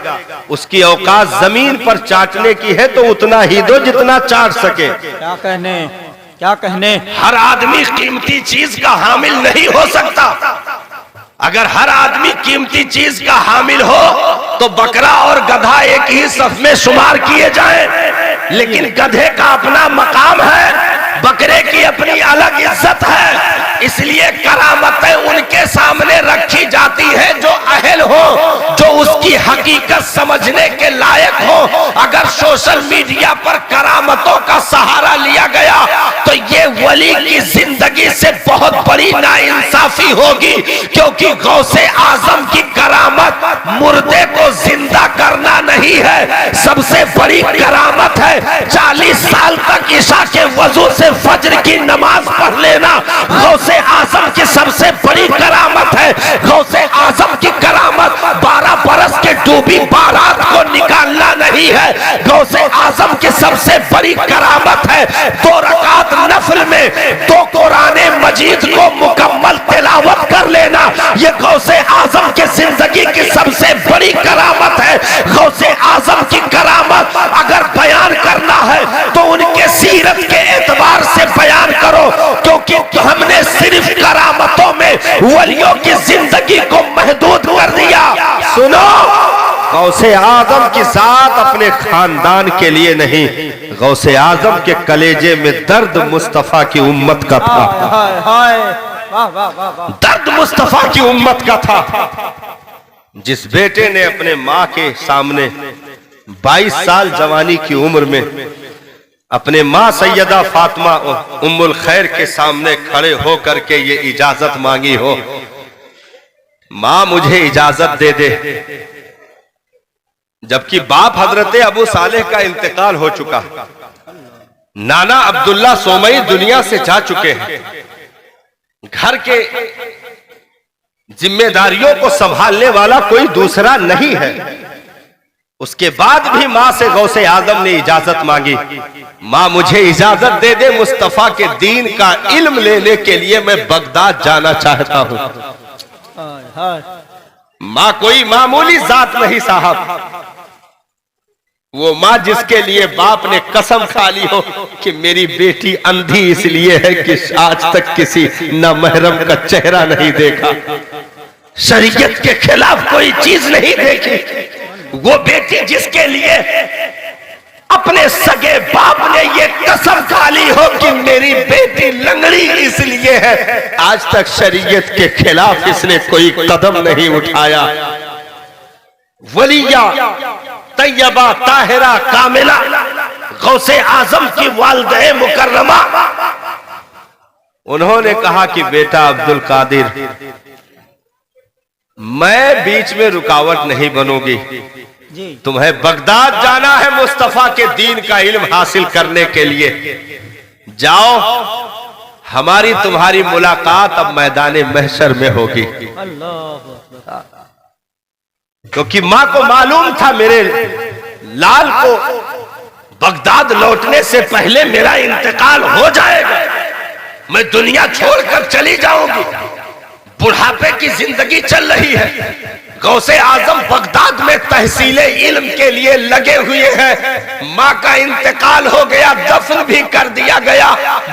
उसकी औकात जमीन पर चाटने की है तो उतना ही दो जितना चाट सके। क्या कहने, क्या कहने। हर आदमी कीमती चीज का हामिल नहीं हो सकता। अगर हर आदमी कीमती चीज का हामिल हो तो बकरा और गधा एक ही सफ में शुमार किए जाएं। लेकिन गधे का अपना मकाम है, बकरे की अपनी अलग इज्जत है। इसलिए करामतें उनके सामने रखी जाती है जो अहल हो, जो उसकी हकीकत समझने के लायक हो। अगर सोशल मीडिया पर करामतों का सहारा लिया गया तो ये वली की जिंदगी से बहुत बड़ी नाइंसाफी होगी, क्योंकि गौसे आजम की करामत मुर्दे को जिंदा करना नहीं है, सबसे बड़ी करामत है 40 साल तक ईशा के वजू से फज्र की नमाज पढ़ लेना। गौसे आजम की सबसे बड़ी करामत है। गौसे आजम की करामत 12 बरस के डूबी बारात को निकालना नहीं है। गौसे आजम की सबसे बड़ी करामत है 2 रकात नफल में 2 कुरान मजीद को मुकम्मल तिलावत कर लेना। ये गौसे आजम की जिंदगी की सबसे बड़ी करामत है। गौसे आजम की करामत अगर बयान करना है तो उनके सीरत के एतबार से बयान करो, क्योंकि हमने सिर्फ करामतों में वलियों की जिंदगी को महदूद कर दिया। सुनो, गौसे आजम की जात अपने खानदान के लिए नहीं, गौसे आजम के कलेजे में दर्द मुस्तफा की उम्मत का था। हाय हाय, वाह वाह वाह वाह। दर्द मुस्तफा की उम्मत का था। जिस बेटे ने अपने माँ के सामने 22 साल जवानी की उम्र में अपने माँ सैयदा फातिमा उम्मुल खैर के सामने खड़े हो करके ये इजाजत मांगी हो, माँ मुझे इजाजत दे दे, जबकि बाप हजरत अबू सालेह का इंतकाल हो चुका, नाना अब्दुल्ला सोमई दुनिया से जा चुके हैं, घर के जिम्मेदारियों को संभालने वाला कोई दूसरा नहीं है, उसके बाद भी मां से गौसे आजम ने इजाजत मांगी, मां मुझे इजाजत दे दे, मुस्तफा के दीन का इल्म लेने के लिए मैं बगदाद जाना चाहता हूं। हाय हाय, मां कोई मामूली जात नहीं साहब, वो मां जिसके लिए बाप ने कसम खा ली हो कि मेरी बेटी अंधी इसलिए है कि आज तक किसी नामहरम का चेहरा नहीं देखा, शरीयत के खिलाफ कोई चीज नहीं देखी। वो बेटी जिसके लिए अपने सगे बाप ने ये कसम खा ली हो कि मेरी बेटी लंगड़ी इसलिए है, आज तक शरीयत के खिलाफ इसने कोई कदम नहीं उठाया। वलिया तैयबा ताहिरा कामिला गौसे आजम की वालिदा मुकर्रमा, उन्होंने कहा कि बेटा अब्दुल कादिर, मैं बीच में रुकावट नहीं बनूंगी, तुम्हें बगदाद जाना है मुस्तफा के दीन का इल्म हासिल करने के लिए, जाओ, हमारी तुम्हारी मुलाकात अब मैदान महशर में होगी। क्योंकि मां को मालूम था मेरे लाल को बगदाद लौटने से पहले मेरा इंतकाल हो जाएगा, मैं दुनिया छोड़कर चली जाऊंगी, बुढ़ापे की जिंदगी चल रही है। गौसे आजम बगदाद में तहसीले इल्म के लिए लगे हुए हैं, माँ का इंतकाल हो गया, दफन भी कर दिया गया,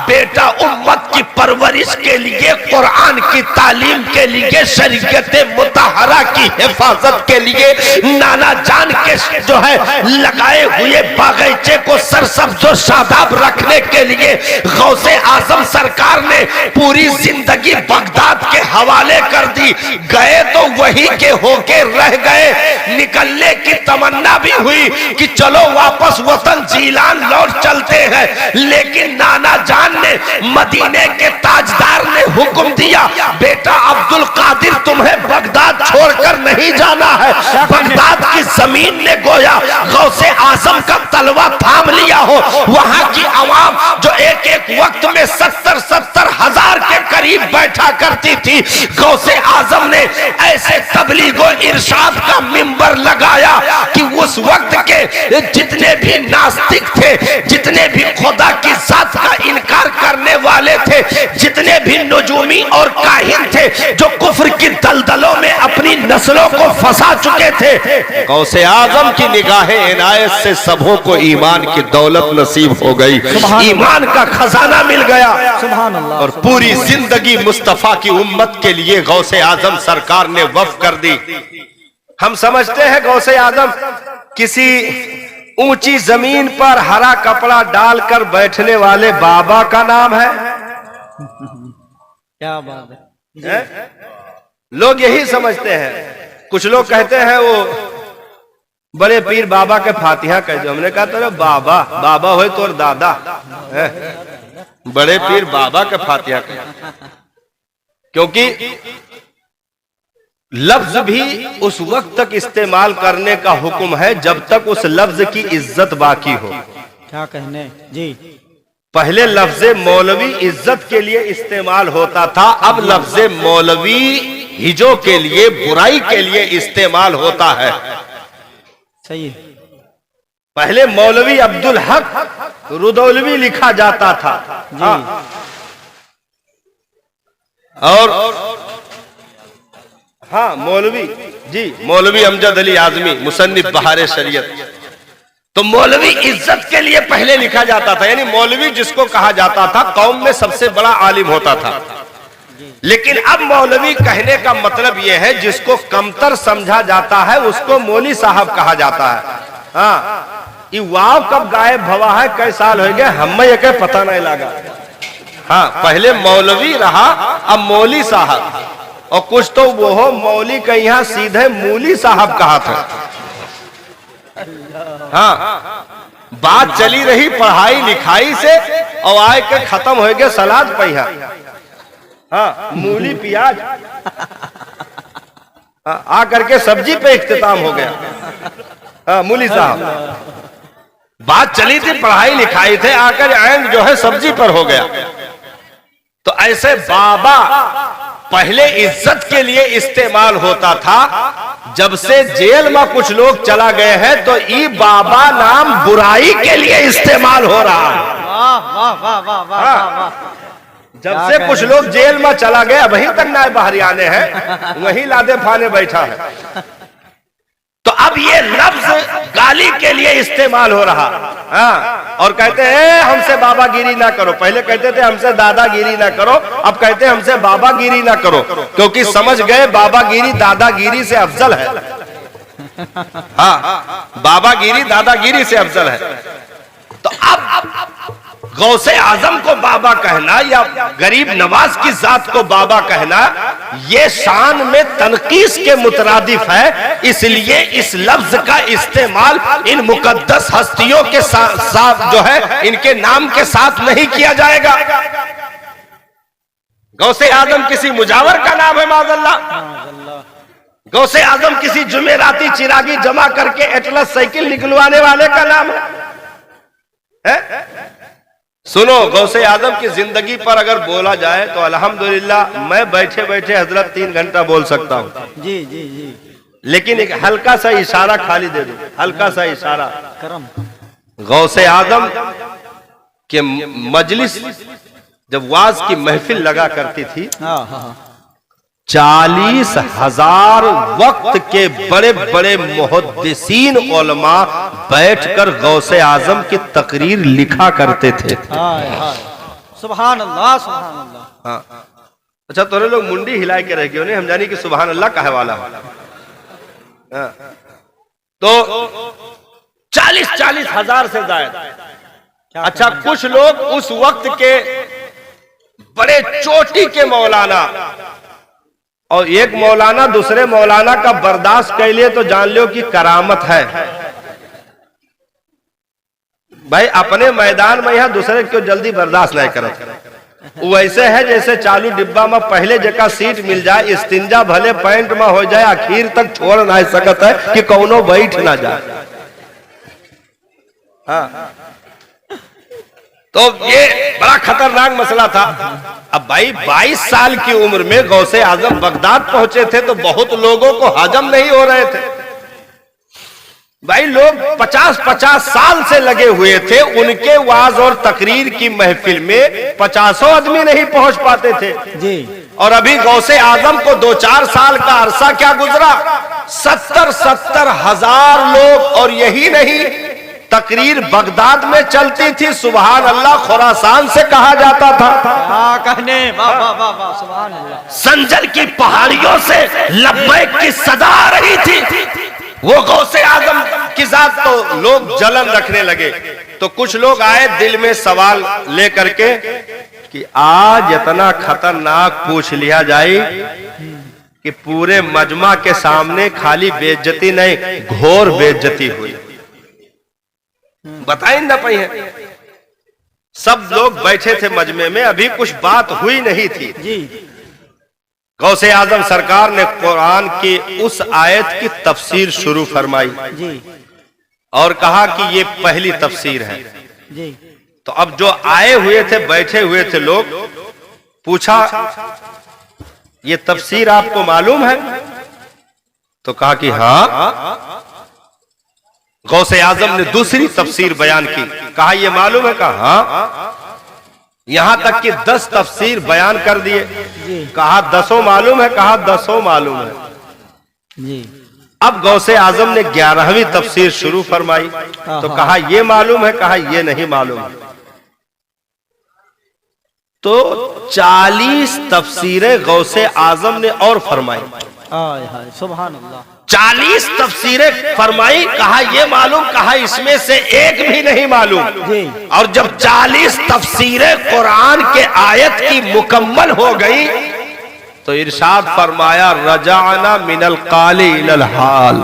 बेटा उम्मत की परवरिश के लिए, कुरान की तालीम के लिए, शरीयत मुतहरा की हिफाजत के लिए, नाना जान के जो है लगाए हुए बागीचे को सरसब्ज़ शादाब रखने के लिए गौसे आजम सरकार ने पूरी जिंदगी बगदाद के हवाले कर दी। गए तो वही के होके रह गए, निकलने की तमन्ना भी हुई कि चलो वापस वतन जीलान लौट चलते हैं, लेकिन नाना जान ने, मदीने के ताजदार ने हुक्म दिया, बेटा अब्दुल कादिर तुम्हें बगदाद छोड़कर नहीं जाना है। बगदाद की जमीन ने गोया गौसे आजम का तलवा थाम लिया हो। वहां की आवाम जो एक एक वक्त में 70-70 हजार के करीब बैठा करती थी, गौसे आजम ने ऐसे तबलीगो इरशाद का मिंबर लगाया कि उस वक्त के जितने भी नास्तिक थे, जितने भी खुदा की जात का इनकार करने वाले थे, जितने भी नजूमी और काहिन थे जो कुफ्र की दलदलों में अपनी नस्लों को फंसा चुके थे, गौसे आजम की निगाहे इनायत से सबों को ईमान की दौलत नसीब हो गई, ईमान का खजाना मिल गया। सुभान अल्लाह। और पूरी जिंदगी मुस्तफा की उम्मत के लिए गौसे आजम सरकार ने वक्फ कर दी। हम समझते हैं गौसे आजम किसी ऊंची जमीन पर हरा कपड़ा डालकर बैठने वाले बाबा का नाम है, क्या बात है। लोग यही समझते हैं। कुछ लोग कहते हैं वो बड़े पीर बाबा के फातिहा कह दो, हमने कहा तो बाबा बाबा हो तो दादा है। बड़े पीर बाबा का फातिहा कहे, क्योंकि लफ्ज भी उस वक्त तक इस्तेमाल करने का हुक्म है जब तक उस लफ्ज की इज्जत बाकी हो। क्या कहने जी। पहले लफ्ज मौलवी इज्जत के लिए इस्तेमाल होता था, अब लफ्ज मौलवी हिजो के लिए, बुराई के लिए इस्तेमाल होता है। सही है। पहले मौलवी अब्दुल हक रुदौलवी लिखा जाता था। हाँ। और हाँ मौलवी जी, मौलवी अमजद अली आजमी मुसन्निफ बहारे शरीयत। तो मौलवी इज्जत के लिए पहले लिखा जाता था, यानी मौलवी जिसको कहा जाता था कौम में सबसे बड़ा आलिम होता था। लेकिन अब मौलवी कहने का मतलब यह है जिसको कमतर समझा जाता है उसको मौली साहब कहा जाता है। हाँ, ये वाव कब गायब भवा है, कई साल हो गए हमें ये पता नहीं लगा। हाँ, पहले मौलवी रहा, अब मौली साहब, और कुछ तो वो हो मौली के यहाँ सीधे मूली साहब कहा था। हाँ, बात चली रही पढ़ाई लिखाई से और आए के खत्म हो गए सलाद पहिया। हाँ, मूली प्याज, हाँ, आ करके सब्जी पे इख्तिताम हो गया। हाँ, मूली साहब, बात चली थी पढ़ाई लिखाई थे, आकर एंड जो है सब्जी पर हो गया। तो ऐसे बाबा पहले इज्जत के लिए इस्तेमाल होता था, जब से जेल में कुछ लोग चला गए हैं तो ई बाबा नाम बुराई के लिए इस्तेमाल हो रहा है। वाह वाह वाह वाह वाह वाह। जब से कुछ लोग जेल में चला गया, वहीं तक ना बाहर आने हैं, वहीं लादे फाने बैठा है। तो अब ये लफ्ज गाली के लिए इस्तेमाल हो रहा। हाँ, और कहते हैं हमसे बाबागिरी ना करो। पहले कहते थे हमसे दादागिरी ना करो, अब कहते हैं हमसे बाबागिरी ना करो, क्योंकि समझ गए बाबागिरी दादागिरी से अफजल है। हाँ, बाबागिरी दादागिरी से अफजल है। तो अब गौसे आजम को बाबा कहना या गरीब नवाज की जात को बाबा कहना, ये शान में तनकीस के मुतरादिफ है। इसलिए इस लफ्ज का इस्तेमाल इन मुकद्दस हस्तियों के साथ जो है इनके नाम के साथ नहीं किया जाएगा। गौसे आजम किसी मुजावर का नाम है माज़अल्लाह। गौसे आजम किसी जुमेराती चिरागी जमा करके एटलस साइकिल निकलवाने वाले का नाम है? सुनो, गौसे आजम की जिंदगी पर अगर बोला जाए तो अल्हम्दुलिल्लाह मैं बैठे बैठे हजरत 3 घंटा बोल सकता हूँ। जी जी जी। लेकिन एक हल्का सा इशारा खाली दे दो, हल्का सा इशारा। करम। गौसे आजम के मजलिस जब वाज की महफिल लगा करती थी, हाँ हाँ, 40,000 वक्त के बड़े बड़े मुहद्दिसीन उलमा बैठकर गौसे आजम की तकरीर लिखा करते थे। हाय हाय, सुभान अल्लाह सुभान अल्लाह। हाँ, अच्छा तोरे लोग मुंडी हिला के रह गए नहीं, हम जानी कि सुभान अल्लाह कहे वाला है। हाँ, तो 40-40 हजार से ज्यादा। अच्छा, कुछ लोग उस वक्त के बड़े चोटी के मौलाना, और एक मौलाना दूसरे मौलाना का बर्दाश्त कर लिए तो जान लो कि करामत है। भाई अपने मैदान में यहां दूसरे को जल्दी बर्दाश्त नहीं करे। वैसे है जैसे चालू डिब्बा में पहले जगह सीट मिल जाए, इस्तिंजा भले पैंट में हो जाए, आखिर तक छोड़ नहीं सकत है कि कौनो बैठ ना जाए। हाँ, तो ये बड़ा खतरनाक मसला था। अब भाई 22 साल की उम्र में गौसे आजम बगदाद पहुंचे थे तो बहुत लोगों को हजम नहीं हो रहे थे। भाई लोग 50-50 साल से लगे हुए थे, उनके वाज और तकरीर की महफिल में 50 आदमी नहीं पहुंच पाते थे जी। और अभी गौसे आजम को 2-4 साल का अरसा क्या गुजरा, 70-70 हजार लोग। और यही नहीं, तकरीर बगदाद में चलती थी, सुभान अल्लाह खुरासान से कहा जाता था। हाँ कहने, वाह वाह वाह वाह, सुभान अल्लाह। संजल की पहाड़ियों से लब्बैक की सदा आ रही थी। वो गौसे आजम की जात तो लोग जलन रखने लगे। तो कुछ लोग आए दिल में सवाल लेकर के कि आज इतना खतरनाक पूछ लिया जाए कि पूरे मजमा के सामने खाली बेइज्जती नहीं, घोर बेइज्जती हुई। बताई ना पाई है। सब लोग बैठे थे मजमे में, अभी कुछ बात हुई नहीं थी। जी गौसे आजम सरकार ने कुरान की उस आयत की तफसीर शुरू फरमाई जी और कहा कि ये पहली तफसीर है। जी तो अब जो आए हुए थे, बैठे हुए थे लोग, पूछा ये तफसीर आपको मालूम है? तो कहा कि हाँ। गौसे आजम ने दूसरी तफसीर बयान की, कहा ये मालूम है? कहा हाँ। यहां तक कि 10 तफसीर बयान कर दिए। कहा 10 मालूम है? कहा 10 मालूम है। जी अब गौसे आजम ने 11वीं तफसीर शुरू फरमाई तो कहा ये मालूम है? कहा ये नहीं मालूम है। तो 40 तफसीरें गौसे आजम ने और फरमाई। हाय हाय सुभान अल्लाह। 40 तफसीरें फरमाई, कहा ये मालूम, कहा इसमें से एक भी नहीं मालूम। जी और जब 40 तफसीरें कुरान के आयत की मुकम्मल हो गई तो इरशाद फरमाया रजाना मिनल काली इलल हाल।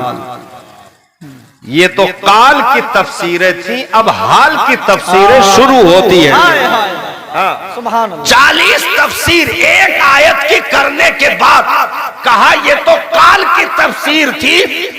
ये तो काल की तफसीरें थी, अब हाल की तफसीरें शुरू होती है। हाय हाय सुभान अल्लाह। 40 तफसीर एक आयत की करने के बाद कहा ये तो काल की तफसीर थी,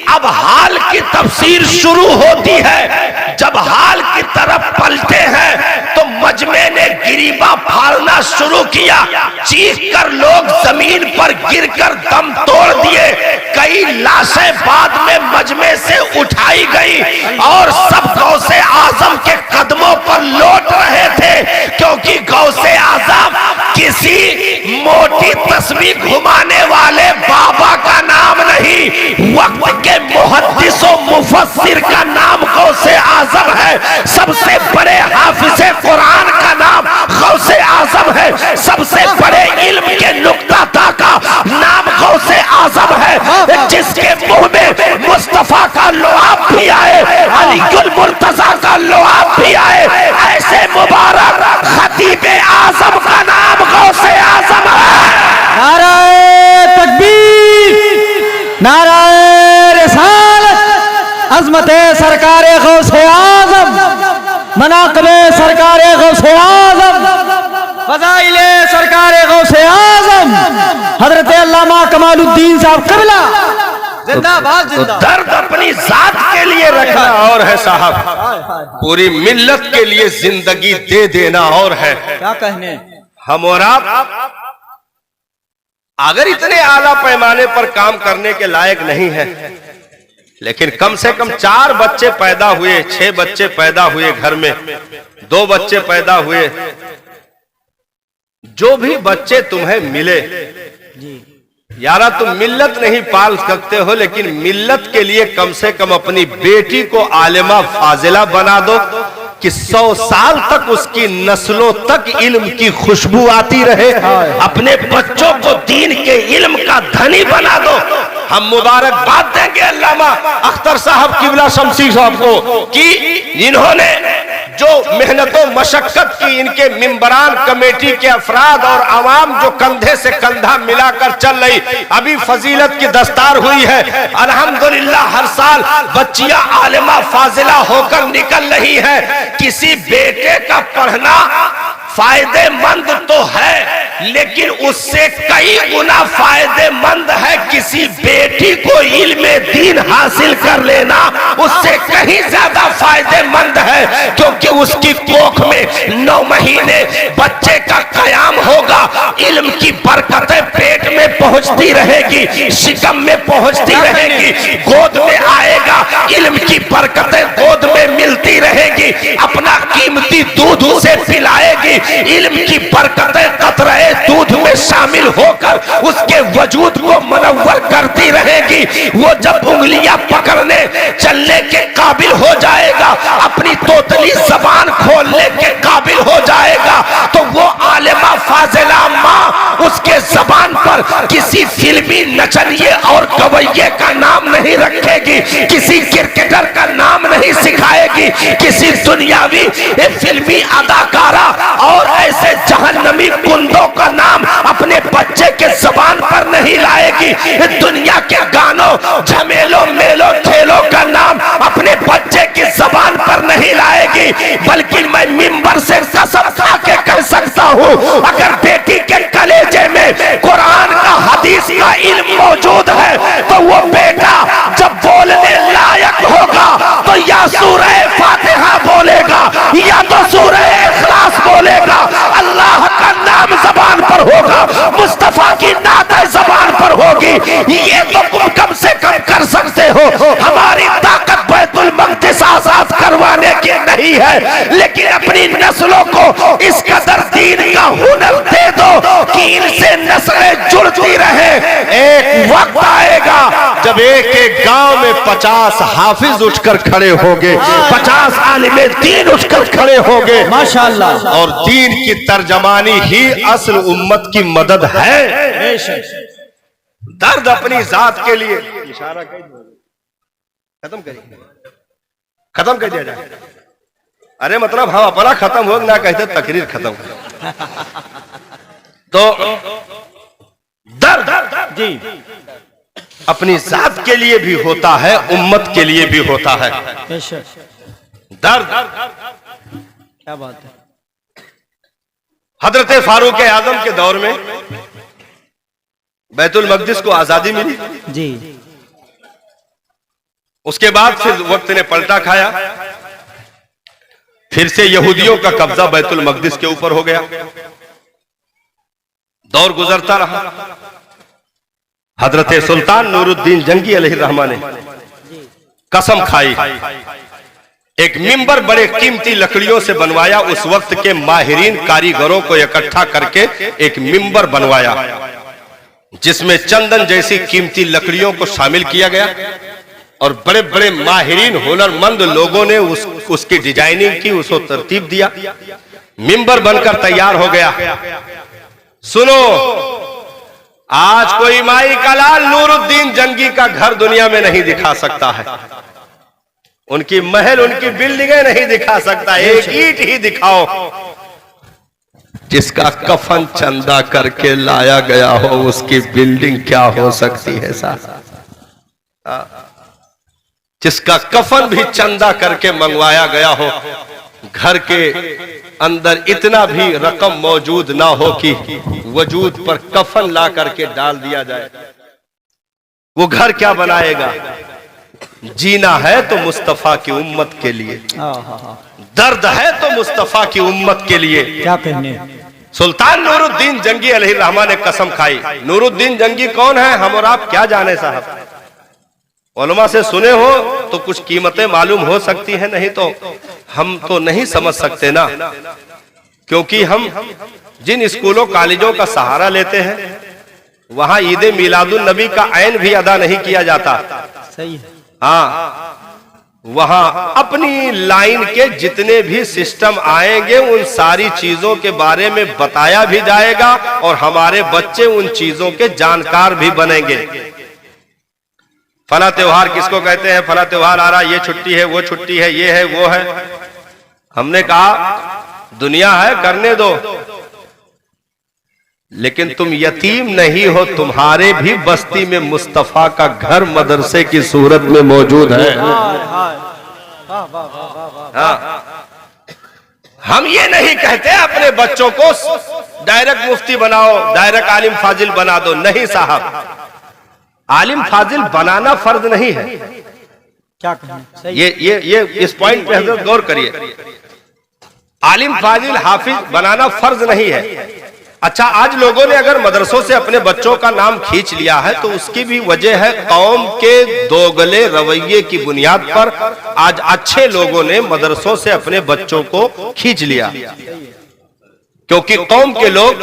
अब हाल की तफसीर शुरू होती है। जब हाल की तरफ पलटे हैं तो मजमे ने गिरीबा फाड़ना शुरू किया। चीख कर लोग जमीन पर गिरकर दम तोड़ दिए। कई लाशें बाद में मजमे से उठाई गई और सब गौसे आजम के कदमों पर लौट रहे थे, क्योंकि गौसे आजम किसी मोटी तस्वीर घुमाने वाले बाबा का नाम नहीं, वक्त के मुहद्दिस और मुफस्सिर का नाम गौसे आजम है। सबसे बड़े हाफिज़े कुरान का नाम गौसे आजम है। सबसे बड़े इल्म के नुक्ता का नाम गौसे आजम है। जिसके मुंह में मुस्तफा का लुआब भी आए, अलीकुल मुर्तजा का लुआब भी आए, ऐसे मुबारक खतीबे आजम का नाम गौसे आजम है। नाराए तकबीर, नाराए रिसालत, अज़मते सरकारे गौसे आज़म, मनाक़िबे सरकारे गौसे आज़म, फ़ज़ाइले सरकारे गौसे आज़म, हज़रत अल्लामा कमालुद्दीन साहब क़िबला जिंदाबाद जिंदाबाद। दर्द अपनी जात के लिए रखना और है साहब, पूरी मिल्लत के लिए जिंदगी दे देना और है। क्या कहने। हम और आप अगर इतने आला पैमाने पर काम करने के लायक नहीं है, लेकिन कम से कम 4 बच्चे पैदा हुए, 6 बच्चे पैदा हुए घर में, 2 बच्चे पैदा हुए, जो भी बच्चे तुम्हें मिले, यारा तुम मिल्लत नहीं पाल सकते हो, लेकिन मिल्लत के लिए कम से कम अपनी बेटी को आलिमा फाजिला बना दो कि 100 साल तक उसकी नस्लों तक इल्म की खुशबू आती रहे। अपने बच्चों को दीन के इल्म का धनी बना दो। हम मुबारकबाद देंगे अल्लामा अख्तर साहब किबला शमसी साहब को कि इन्होंने जो मेहनतों मशक्कत की, इनके मिंबरान कमेटी के अफराद और आवाम जो कंधे से कंधा मिलाकर चल रही, अभी फजीलत की दस्तार हुई है। अल्हम्दुलिल्लाह हर साल बच्चियां आलिमा फाजिला होकर निकल रही है। किसी बेटे का पढ़ना फायदेमंद तो है, लेकिन उससे कई गुना फायदेमंद है किसी बेटी को इल्मे दीन हासिल कर लेना, उससे कहीं ज्यादा फायदेमंद है, क्योंकि उसकी कोख में 9 महीने बच्चे का कयाम होगा। इल्म की बरकतें पेट में पहुंचती रहेगी, शिकम में पहुंचती रहेगी, गोद में आएगा, इल्म की बरकतें गोद में मिलती रहेगी, अपना कीमती दूध उसे पिलाएगी, इल्म की बरकतें कतरे दूध में शामिल होकर उसके वजूद को मनव्वर करती रहेगी। वो जब उंगलियां पकड़ने चलने के काबिल हो जाएगा, अपनी तोतली जबान खोलने के काबिल हो जाएगा, तो वो आलिमा फाजिला माँ उसके जबान पर किसी फिल्मी नचनिए और गवैये का नाम नहीं रखेगी, किसी क्रिकेटर का नाम नहीं सिखाएगी, किसी दुनियावी फिल्मी अदाकारा और ऐसे जहन्नमी कुंदों का नाम अपने बच्चे के जबान पर नहीं लाएगी। दुनिया के गानों, झमेलों, मेलों, खेलों का नाम अपने बच्चे की जबान पर नहीं लाएगी। बल्कि मैं मिंबर से कसम हूँ, अगर बेटी के कलेजे में कुरान का हदीस का इल्म मौजूद है तो वो बेटा जब बोलने लायक होगा तो या सूरह फातिहा बोलेगा या तो सूरह इखलास बोलेगा, अल्लाह का नाम जबान पर होगा, मुस्तफा की नात जबान पर होगी। ये तो तुम कम से कम कर सकते हो। हमारी ताकत बैतुल मक़दिस आजाद करवाने की नहीं है, लेकिन अपनी नस्लों को इस कदर दीन का हुनर दे दो कि इनसे नस्लें जुड़ती रहे। एक वक्त आएगा जब एक एक गांव में 50 हाफिज उठकर खड़े होंगे, 50 आलिमे दीन उठकर खड़े होंगे माशाअल्लाह। और दीन की तर्जमानी ही असल उम्मत की मदद है। दर्द अपनी जात के लिए इशारा खत्म करिए, खत्म कर दिया जाए। अरे मतलब हम अपना खत्म हो ना कहते तकरीर खत्म कर। तो दर्द जी अपनी जात के लिए भी होता है, उम्मत के लिए भी होता है। बेशक, दर्द क्या बात है। हजरत फारूक आजम के दौर में बैतुल मक़दिस को आजादी मिली। जी उसके बाद फिर वक्त ने पलटा खाया, फिर से यहूदियों का कब्जा बैतुल मक़दिस के ऊपर हो गया। दौर गुजरता रहा। हजरत सुल्तान नूरुद्दीन जंगी अलैहिर्रहमा ने कसम खाई, एक मिंबर बड़े कीमती लकड़ियों से बनवाया। उस वक्त के माहिरीन कारीगरों को इकट्ठा करके एक मिंबर बनवाया जिसमें चंदन जैसी कीमती लकड़ियों को शामिल किया गया और बड़े बड़े माहिरीन हुनरमंद लोगों ने उसकी डिजाइनिंग की, उसको तरतीब दिया। मिंबर बनकर तैयार हो गया। सुनो, आज कोई माई का लाल नूरुद्दीन जंगी का घर दुनिया में नहीं दिखा सकता है, उनकी महल, उनकी बिल्डिंगें नहीं दिखा सकता, एक ईंट ही दिखाओ। जिसका कफन चंदा करके लाया गया हो उसकी बिल्डिंग क्या हो सकती है साहब। जिसका कफन भी चंदा करके मंगवाया गया हो, घर के अंदर इतना भी रकम मौजूद ना हो कि वजूद पर कफन ला करके डाल दिया जाए, वो घर क्या बनाएगा। जीना है तो मुस्तफा की उम्मत के लिए, दर्द है तो मुस्तफा की उम्मत के लिए। क्या कहने। सुल्तान नूरुद्दीन जंगी अलैहिर्रहमा ने कसम खाई। नूरुद्दीन जंगी कौन है, हम और आप क्या जाने साहब। उलमा से सुने हो तो कुछ कीमतें मालूम हो सकती हैं, नहीं तो हम तो नहीं समझ सकते ना, क्योंकि हम जिन स्कूलों कॉलेजों का सहारा लेते हैं वहां ईद मिलादुन नबी का ऐन भी अदा नहीं किया जाता। सही है। हाँ, वहां अपनी लाइन के जितने भी सिस्टम आएंगे उन सारी चीजों के बारे में बताया भी जाएगा और हमारे बच्चे उन चीजों के जानकार भी बनेंगे। फला त्योहार किसको कहते हैं, फला त्योहार आ रहा, ये छुट्टी है, वो छुट्टी है, ये है, वो है। हमने कहा दुनिया है, करने दो, लेकिन तुम यतीम नहीं हो, तुम्हारे भी बस्ती में मुस्तफा का घर मदरसे की सूरत में मौजूद है। हाँ, हम ये नहीं कहते अपने बच्चों को डायरेक्ट मुफ्ती बनाओ, डायरेक्ट आलिम फाजिल बना दो, नहीं साहब। आलिम फाजिल बनाना फर्ज नहीं है। क्या कहने। ये इस पॉइंट पे हजरत गौर करिए। आलिम फाजिल हाफिज बनाना फर्ज नहीं है। अच्छा, आज लोगों ने अगर मदरसों से अपने बच्चों का नाम खींच लिया है तो उसकी भी वजह है कौम के दोगले रवैये की बुनियाद पर आज अच्छे लोगों ने मदरसों से अपने बच्चों को खींच लिया, क्योंकि कौम के लोग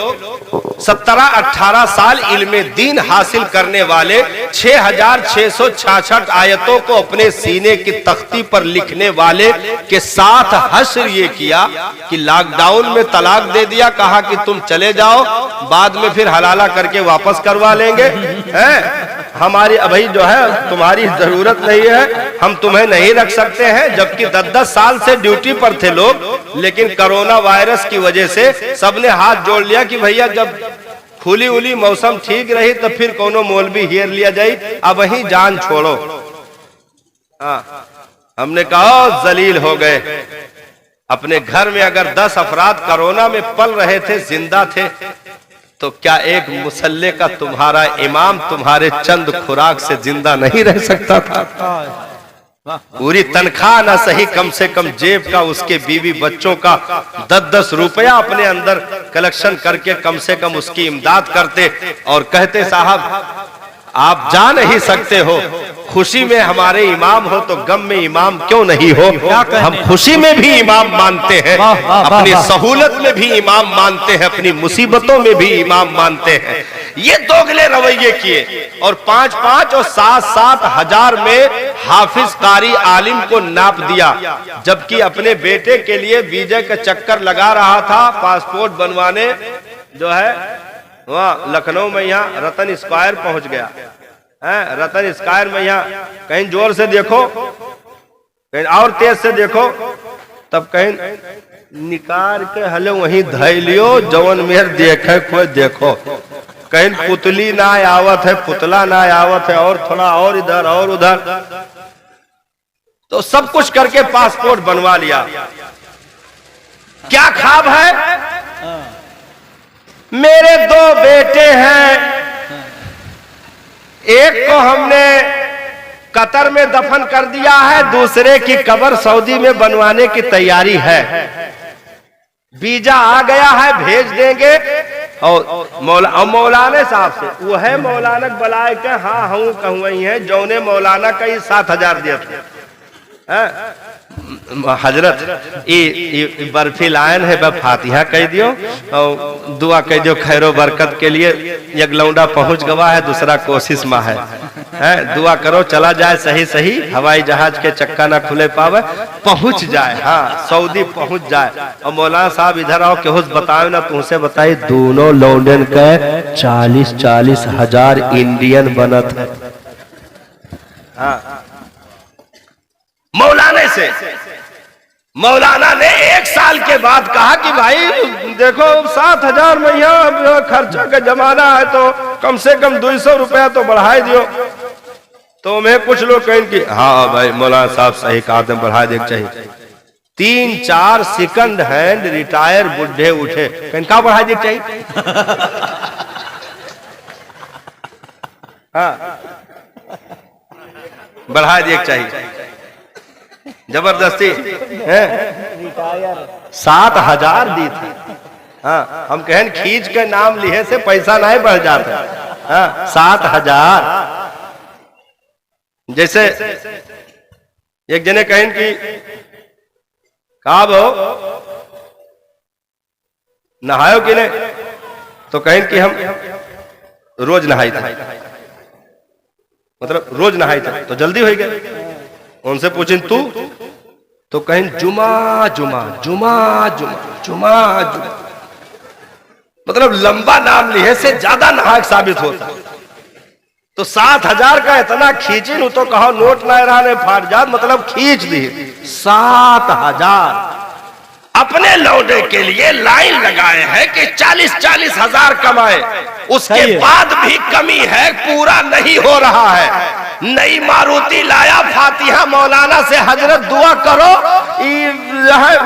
17-18 साल इल्मे दीन हासिल करने वाले 6666 आयतों को अपने सीने की तख्ती पर लिखने वाले के साथ हश्र ये किया कि लॉकडाउन में तलाक दे दिया, कहा कि तुम चले जाओ, बाद में फिर हलाला करके वापस करवा लेंगे, हैं? हमारी अभी जो है तुम्हारी जरूरत नहीं है, हम तुम्हें नहीं रख सकते हैं। जबकि 10-10 साल से ड्यूटी पर थे लोग, लेकिन कोरोना वायरस की वजह से सबने हाथ जोड़ लिया कि भैया जब खुली उली मौसम ठीक रही तो फिर कोनो मौलवी हेर लिया जाए, अब वही जान छोड़ो। हाँ, हमने कहा जलील हो गए। अपने घर में अगर 10 अफराद कोरोना में पल रहे थे, जिंदा थे, तो क्या एक मुसल्ले का तुम्हारा इमाम तुम्हारे चंद खुराक से जिंदा नहीं रह सकता था? पूरी तनख्वाह ना सही, कम से कम जेब का उसके बीवी बच्चों का 10-10 रुपया अपने अंदर कलेक्शन करके कम से कम उसकी इमदाद करते और कहते साहब आप जा नहीं सकते हो, खुशी में हमारे इमाम हो तो गम में इमाम क्यों नहीं हो? हम खुशी में भी इमाम मानते हैं, अपनी सहूलत में भी इमाम मानते हैं, अपनी मुसीबतों में भी इमाम मानते हैं। ये दोगले रवैये किए और 5-5 और 7-7 हजार में हाफिज कारी आलिम को नाप दिया, जबकि अपने बेटे के लिए वीजा का चक्कर लगा रहा था, पासपोर्ट बनवाने जो है वहाँ लखनऊ में, यहाँ रतन स्क्वायर पहुंच गया है। रतन स्क्वायर में यहाँ कहीं जोर से देखो, कहीं और तेज से देखो, तब कहीं निकाल के हले वहीं धैलियो जवन मेर देखे कोई देखो, कहीं पुतली ना आवत है, पुतला ना आवत है, और थोड़ा और इधर और उधर, तो सब कुछ करके पासपोर्ट बनवा लिया। क्या ख्वाब है? मेरे 2 बेटे हैं, एक को हमने कतर में दफन कर दिया है, दूसरे की कब्र सऊदी में बनवाने की तैयारी है, वीजा आ गया है, भेज देंगे। और मौलाना साहब से वो है मौलाना बलाए के, हाँ हूँ कहूँ है, जौने मौलाना का 7,000 दिया था। हजरत ये बर्फी लायन है, बस फातिहा कह दियो और दुआ कह दियो खैरो बरकत के लिए। एक लौंडा पहुंच गवा है, दूसरा कोशिश में है, दुआ करो चला जाए सही सही, हवाई जहाज के चक्का ना खुले पावे, पहुंच जाए, हाँ सऊदी पहुंच जाए। और मौलाना साहब इधर आओ, केहुस बताओ ना, तुमसे बताई दोनों लौंडन के 40-40 हजार इंडियन बनत है। हाँ, मौलाना से मौलाना ने 1 साल के बाद कहा कि भाई देखो 7,000 में यहाँ खर्चा का जमाना है, तो कम से कम 200 रुपया तो बढ़ाई दियो। तो मैं कुछ लोग कहें कि हाँ भाई मौलाना साहब सही कहा, बढ़ा देना चाहिए। 3-4 सेकंड हैंड रिटायर बुढ़े उठे, कहीं कहा बढ़ा देना चाहिए? हाँ, बढ़ा देना चाहिए जबरदस्ती है। 7,000 दी थी। हाँ, हम कहें खींच के नाम लिए से पैसा नहीं बढ़ जाता। हाँ, 7,000। जैसे एक जने कहें कि कहा भो नहायो कि नहीं, तो कहें कि हम रोज नहाई था, मतलब रोज नहाई था, तो जल्दी हो गया। उनसे पूछें तू, तो कहें जुमा जुमा जुमा जुमा जुमा जुमा, मतलब लंबा नाम लिए से ज्यादा नाहक साबित होता। तो 7,000 का इतना खींची नु तो कहो नोट ना रहने फाट जात, मतलब खींच दी 7,000। अपने लौंडे के लिए लाइन लगाए हैं कि 40-40 हजार कमाए, उसके बाद भी कमी है, पूरा नहीं हो रहा है। नई मारुति लाया, फातिहा मौलाना से हजरत दुआ करो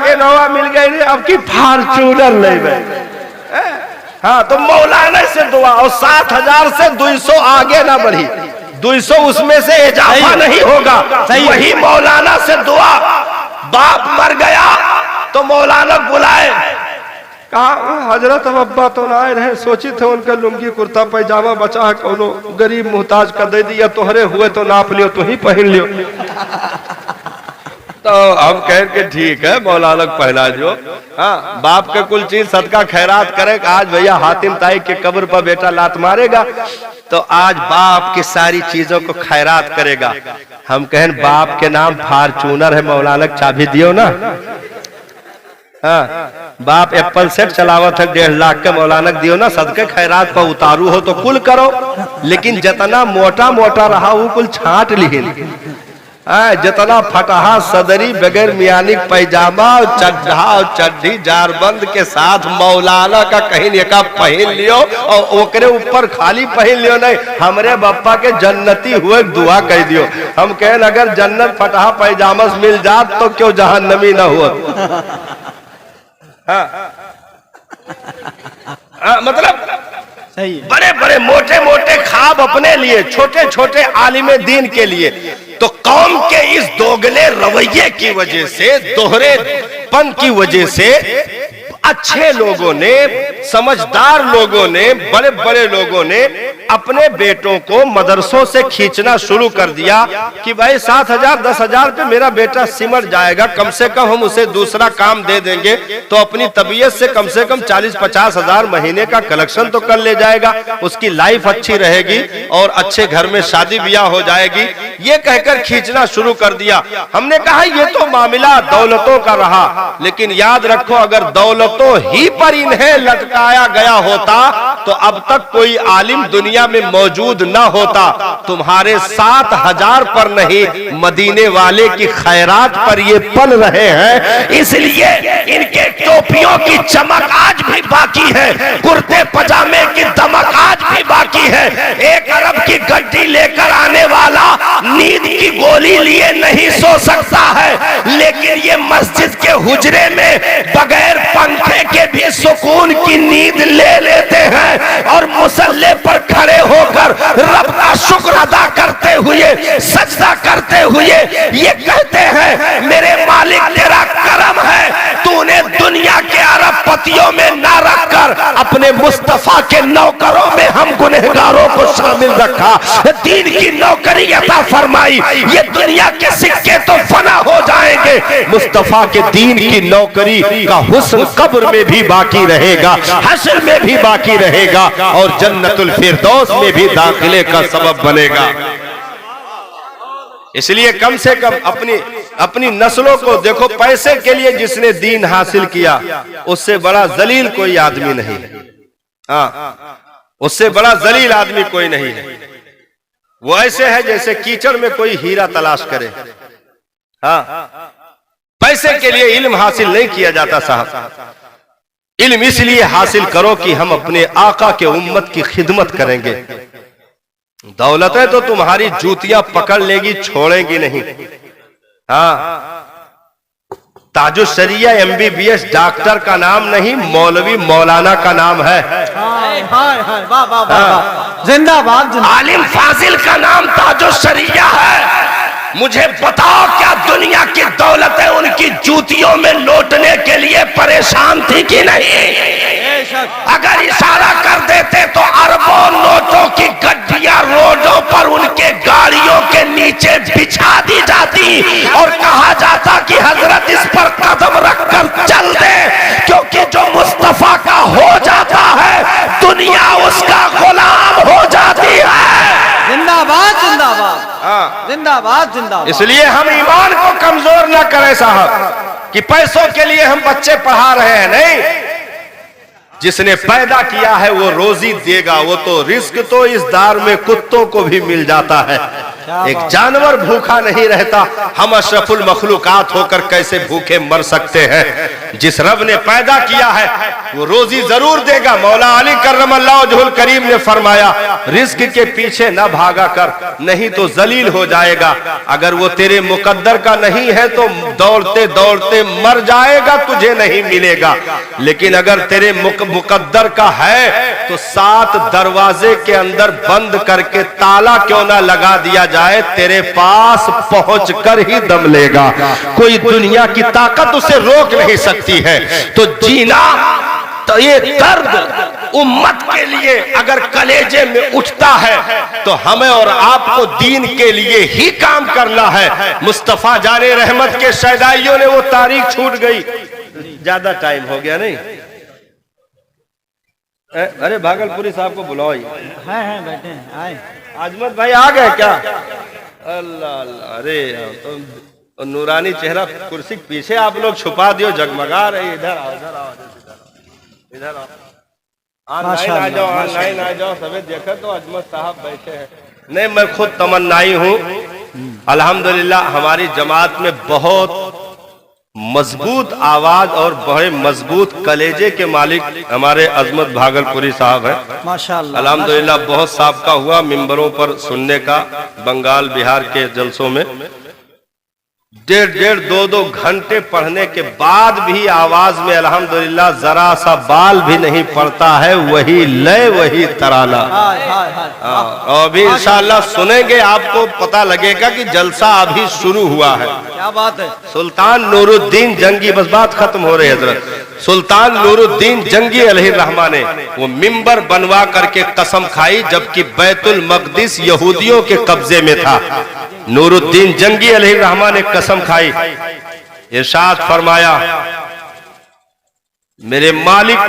इनोवा मिल गई, अब की फॉर्च्यूनर ले गए। हाँ, तो मौलाना से दुआ, और 7,000 से 200 आगे ना बढ़ी, 200 उसमें से इजाफा नहीं होगा। वही मौलाना से दुआ, बाप मर गया तो मौलाना बुलाए, कहा हजरत अब अब्बा तो ना आए रहे, सोची थे उनका लुंगी कुर्ता पैजामा बचा है, कोनो गरीब मुहताज का दे दिया, तोहरे हुए तो नाप लियो, तो ही पहन लियो। तो हम कह के ठीक है मौलाना पहना जो। हाँ, बाप के कुल चीज सदका खैरात करे। आज भैया हातिम ताई के कब्र पर बेटा लात मारेगा, तो आज बाप की सारी चीजों को खैरात करेगा। हम कहें बाप के नाम फॉर्च्यूनर है, मौलाना चाबी दियो ना। हाँ, बाप एप्पल सेट चलावत है 1.5 लाख के, मौलाना दियो ना, सदके खैरात पर उतारू हो तो कुल करो, लेकिन जितना मोटा मोटा रहा वो कुल छांट ली। जितना फटहा सदरी बगैर मियानी पैजामा और चड्ढा और चड्ढी जारबंद के साथ मौलाना का कहीं एका पहन लियो और ओकरे ऊपर खाली पहन लियो नहीं, हमरे बप्पा के जन्नती हुए दुआ कह दियो। हम कहें अगर जन्नत फटहा पैजामा से मिल जात तो क्यों जहन्नमी न हुआ। मतलब सही है। बड़े बड़े मोटे मोटे ख्वाब अपने लिए, छोटे छोटे आलिमे दीन के लिए। तो कौम के इस दोगले रवैये की वजह से, दोहरेपन की वजह से अच्छे लोगों ने, समझदार लोगों ने, बड़े बड़े लोगों ने अपने बेटों को मदरसों से खींचना शुरू कर दिया कि भाई 7,000 10,000 पे मेरा बेटा सिमट जाएगा, कम से कम हम उसे दूसरा काम दे देंगे तो अपनी तबीयत से कम 40-50 हजार महीने का कलेक्शन तो कर ले जाएगा, उसकी लाइफ अच्छी रहेगी और अच्छे घर में शादी ब्याह हो जाएगी। ये कहकर खींचना शुरू कर दिया। हमने कहा ये तो मामला दौलतों का रहा, लेकिन याद रखो अगर दौलतों ही पर इन्हें लटकाया गया होता तो अब तक कोई आलिम दुनिया में मौजूद न होता। तुम्हारे 7,000 पर नहीं, मदीने वाले की खैरात पर ये पल रहे हैं, इसलिए इनके टोपियों की चमक आज भी बाकी है, कुर्ते पजामे की दमक आज भी बाकी है। 1 अरब की गड्डी लेकर आने वाला नींद की गोली लिए नहीं सो सकता है, लेकिन ये मस्जिद के हुजरे में बगैर पंखे के भी सुकून की नींद ले लेते हैं और मुसल्ले पर खड़े होकर रब का शुक्र अदा करते हुए, सजदा करते हुए ये कहते हैं मेरे मालिक तेरा करम है, तूने दुनिया के अरबपतियों में ना रखकर अपने मुस्तफा के नौकरों में हम गुनहगारों को शामिल रखा, दीन की नौकरी अता फरमाई। ये दुनिया के सिक्के तो फना हो जाएंगे, मुस्तफा के दीन की नौकरी का हुस्न कब्र में भी बाकी रहेगा, हश्र में भी बाकी रहेगा और जन्नतुल फिरदौस में भी दाखिले का सबब बनेगा। इसलिए कम से कम अपनी नस्लों को देखो, पैसे के लिए जिसने दीन हासिल किया उससे बड़ा जलील कोई आदमी नहीं है। हाँ, उससे बड़ा जलील आदमी कोई नहीं है। वो ऐसे है जैसे कीचड़ में कोई हीरा तलाश करे। हाँ, पैसे के लिए इल्म हासिल नहीं किया जाता साहब। इल्म इसलिए हासिल करो कि हम अपने आका के उम्मत की खिदमत करेंगे। दौलतें तो तुम्हारी जूतियां पकड़ लेगी, छोड़ेंगी नहीं। हाँ, ताजुश्शरिया MBBS डॉक्टर का नाम नहीं, मौलवी मौलाना का नाम है। हाय हाय हाय, वाह वाह वाह, जिंदाबाद। आलिम फाजिल का नाम ताजुश्शरिया है। मुझे बताओ क्या दुनिया की दौलतें उनकी जूतियों में लौटने के लिए परेशान थी कि नहीं? अगर इशारा कर देते तो अरबों नोटों की गड्डियां रोडों पर उनके गाड़ियों के नीचे बिछा दी जाती और कहा जाता कि हजरत इस पर कदम रखकर चल दे, क्योंकि जो मुस्तफा का हो जाता है दुनिया उसका गुलाम हो जाती है। जिंदाबाद जिंदाबाद जिंदाबाद जिंदाबाद। इसलिए हम ईमान को कमजोर न करें साहब कि पैसों के लिए हम बच्चे पढ़ा रहे हैं, नहीं। जिसने पैदा किया है वो रोजी देगा। वो तो रिस्क तो इस दार में कुत्तों को भी मिल जाता है, एक जानवर भूखा नहीं रहता। हम अशरफुल मखलूकात होकर कैसे भूखे मर सकते हैं? जिस रब ने पैदा किया है वो रोजी जरूर देगा। मौला अली कर्रमल्लाहु वजहुल करीम ने फरमाया, रिस्क के पीछे न भागा कर, नहीं तो जलील हो जाएगा। अगर वो तेरे मुकद्दर का नहीं है तो दौड़ते दौड़ते मर जाएगा, तुझे नहीं मिलेगा। लेकिन अगर तेरे मुकद्दर का है तो 7 दरवाजे के अंदर बंद करके ताला क्यों ना लगा दिया जाए, तेरे पास पहुंच कर ही दम लेगा। कोई दुनिया की ताकत उसे रोक नहीं सकती है। तो जीना, तो ये दर्द उम्मत के लिए अगर कलेजे में उठता है तो हमें और आपको दीन के लिए ही काम करना है। मुस्तफा जाने रहमत के शहदाइयों ने वो तारीख छूट गई, ज्यादा टाइम हो गया नहीं। अरे भागलपुरी साहब को बुलाओ। हैं बैठे हैं, आए। आजमत भाई आ गए क्या? अल्लाह अल्लाह, अरे तो नूरानी चेहरा कुर्सी के पीछे आप लोग छुपा दियो, जगमगा रही। इधर आओ, इधर आओ, इधर आओ। ऑनलाइन आ जाओ, ऑनलाइन आ जाओ। सभी देखा तो अजमत साहब बैठे हैं। नहीं, मैं खुद तमन्नाई हूँ अल्हम्दुलिल्लाह हमारी जमात में बहुत मजबूत आवाज और बड़े मजबूत कलेजे के मालिक हमारे अजमत भागलपुरी साहब हैं। माशाअल्लाह अल्हम्दुलिल्लाह बहुत साबका हुआ मिंबरों पर सुनने का, बंगाल बिहार के जलसों में 1.5 2 घंटे पढ़ने के बाद भी आवाज में अल्हम्दुलिल्लाह जरा सा बाल भी नहीं पड़ता है, वही लय वही तराना। हाय हाय हाय और अभी इंशाअल्लाह सुनेंगे, आपको पता लगेगा कि जलसा अभी शुरू हुआ है। क्या बात है। सुल्तान नूरुद्दीन जंगी, बस बात खत्म हो रही है हजरत। सुल्तान नूरुद्दीन जंगी अलैहिर्रहमा ने वो मिंबर बनवा करके कसम खाई, जबकि बैतुल मक़दिस यहूदियों के कब्जे में था। नूरुद्दीन जंगी अलैहिर्रहमा ने कसम खाई, इरशाद फरमाया, मेरे मालिक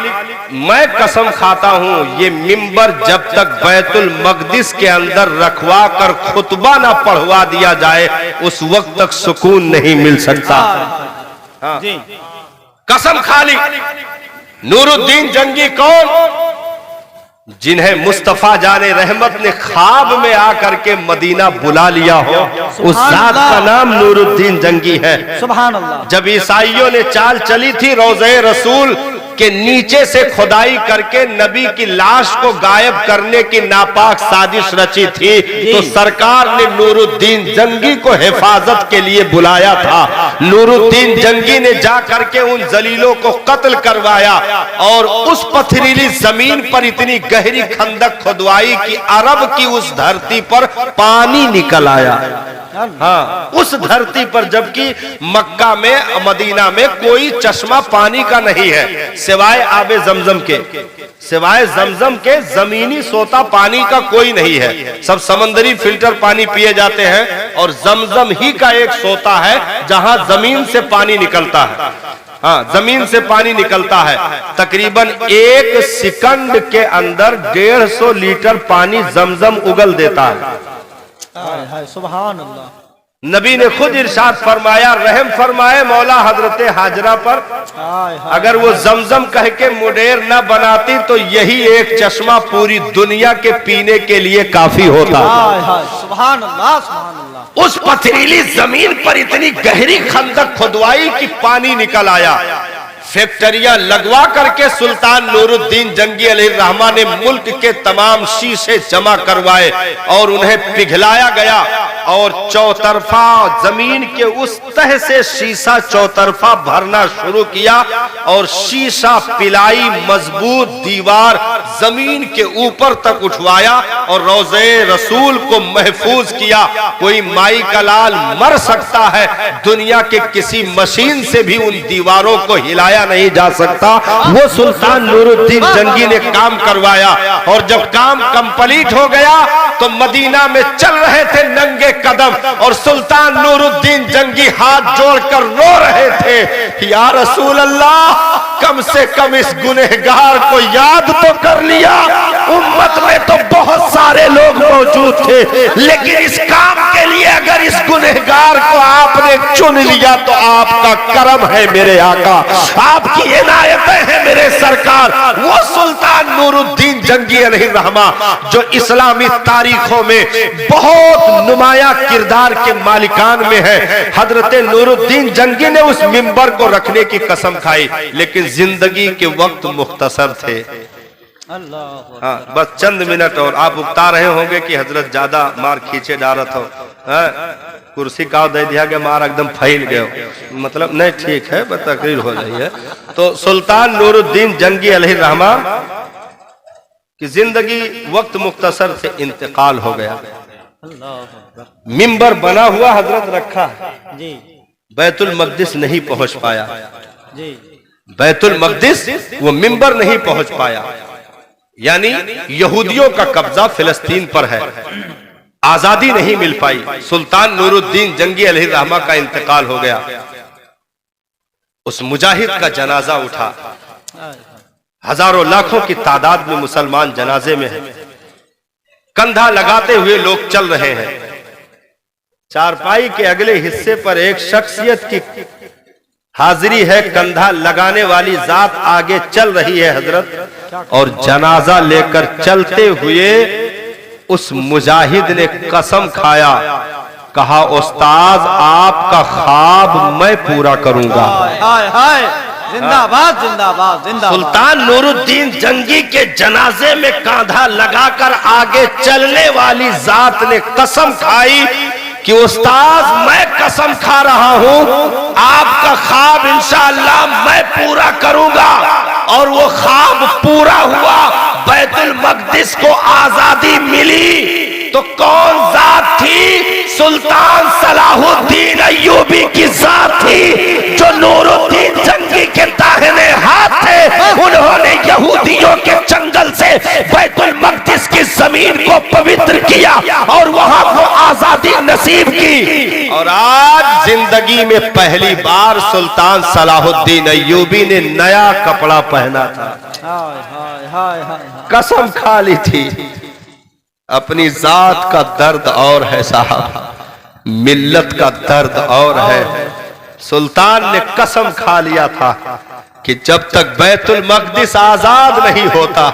मैं कसम खाता हूं, ये मिंबर जब तक बैतुल मक़दिस के अंदर रखवा कर खुतबा ना पढ़वा दिया जाए उस वक्त तक सुकून नहीं मिल सकता। हाँ। जी कसम खा ली। नूरुद्दीन जंगी कौन? जिन्हें मुस्तफा जाने रहमत ने ख्वाब में आकर के मदीना बुला लिया हो, उस जात का नाम नूरुद्दीन जंगी है। सुभान अल्लाह। जब ईसाइयों ने चाल चली थी रोज़े रसूल के नीचे से खुदाई करके नबी की लाश को गायब करने की नापाक साजिश रची थी, तो सरकार ने नूरुद्दीन जंगी को हिफाजत के लिए बुलाया था। नूरुद्दीन जंगी ने जा करके उन जलीलों को कत्ल करवाया और उस पथरीली जमीन पर इतनी गहरी खंदक खुदवाई कि अरब की उस धरती पर पानी निकल आया। हाँ, उस धरती पर, जबकि मक्का में मदीना में कोई चश्मा पानी का नहीं है सिवाय आबे जमजम के, सिवाय जमजम के जमीनी सोता पानी का कोई नहीं है। सब समंदरी फिल्टर पानी पिए जाते हैं और जमजम ही का एक सोता है जहां जमीन से पानी निकलता है। हाँ, जमीन से पानी निकलता है। तकरीबन 1 सेकंड के अंदर 150 लीटर पानी जमजम उगल देता है। हाय हाय सुभान अल्लाह। नबी ने खुद इरशाद फरमाया, रहम फरमाए मौला हजरत हाजरा पर, हाय हाय। अगर वो जमजम कह के मुडेर न बनाती तो यही एक चश्मा पूरी दुनिया के पीने के लिए काफी होता। हाय हाय सुभान अल्लाह सुभान अल्लाह। उस पथरीली जमीन पर इतनी गहरी खंदक खुदवाई कि पानी निकल आया। फैक्ट्रियां लगवा करके सुल्तान नूरुद्दीन जंगी अलैहिर्रहमा ने मुल्क के तमाम शीशे जमा करवाए और उन्हें पिघलाया गया और चौतरफा जमीन के उस तह से शीशा चौतरफा भरना शुरू किया और शीशा पिलाई मजबूत दीवार जमीन के ऊपर तक उठवाया और रोज़े रसूल को महफूज किया। कोई माई का लाल मर सकता है, दुनिया के किसी मशीन से भी उन दीवारों को हिलाया नहीं जा सकता। वो सुल्तान नूरुद्दीन जंगी ने काम करवाया और जब काम कंप्लीट हो गया तो मदीना में चल रहे थे नंगे कदम और सुल्तान नूरुद्दीन जंगी हाथ जोड़कर रो रहे थे, या रसूल अल्लाह, कम से कम इस गुनहगार को याद तो कर लिया। उम्मत में तो बहुत सारे लोग मौजूद थे, लेकिन इस काम के लिए अगर इस गुनहगार को आपने चुन लिया तो आपका करम है मेरे आका, आपकी इनायतें हैं मेरे सरकार। वो सुल्तान नूरुद्दीन जंगी अलैहिर्रहमा जो इस्लामी तारीखों में बहुत नुमाया किरदार के मालिकान में है, हजरत नूरुद्दीन जंगी ने उस मिंबर को रखने की कसम खाई, लेकिन जिंदगी के वक्त मुख्तसर थे। अल्लाह। हाँ, बस चंद मिनट और आप उगता रहे होंगे कि हजरत ज्यादा मार खींचे डारत हो, कुर्सी का दे दिया गया, मार एकदम फैल गए, मतलब नहीं, ठीक है, बस तकरीर हो रही है। तो सुल्तान नूरुद्दीन जंगी अलैहिर्रहमा की जिंदगी वक्त मुख्तसर से इंतकाल हो गया। मिंबर बना हुआ हजरत रखा, जी बैतुल मक़दिस नहीं पहुंच पाया। जी बैतुल मक़दिस वो मिंबर नहीं पहुंच पाया, यानी यहूदियों का कब्जा फिलिस्तीन पर है, आजादी नहीं मिल पाई। सुल्तान नूरुद्दीन जंगी अलैहिर्रहमा का इंतकाल हो गया। उस मुजाहिद का जनाजा उठा, हजारों लाखों की तादाद में मुसलमान जनाजे में हैं, कंधा लगाते हुए लोग चल रहे हैं। चारपाई के अगले हिस्से पर एक शख्सियत की हाजिरी है, कंधा लगाने वाली जात आगे चल रही है हजरत, और जनाजा लेकर चलते हुए उस मुजाहिद ने कसम खाया, कहा उस्ताद आपका ख्वाब मैं पूरा करूंगा। हाय हाय हाय, जिंदाबाद जिंदाबाद जिंदाबाद। सुल्तान नूरुद्दीन जंगी के जनाजे में कांधा लगाकर आगे चलने वाली जात ने कसम खाई कि उस्ताद मैं कसम खा रहा हूं आपका ख्वाब इंशाअल्लाह मैं पूरा करूंगा। और वो ख्वाब पूरा हुआ, बैतुल मक़दिस को आजादी मिली। तो कौन जात थी? सुल्तान सलाहुद्दीन अय्यूबी की जात थी, जो नूरुद्दीन जंगी के दाहिने हाथ थे। उन्होंने यहूदियों के जंगल से बैतुल मक़दिस की जमीन को पवित्र किया और वहां को आजादी नसीब की। और आज जिंदगी में पहली बार सुल्तान सलाहुद्दीन अय्यूबी ने नया कपड़ा पहना था। हाय हाय हाय हाय। कसम खा ली थी। अपनी जात का दर्द और है साहब, मिल्लत का दर्द और है। सुल्तान ने कसम खा लिया था कि जब तक बैतुल मक़दिस आजाद नहीं होता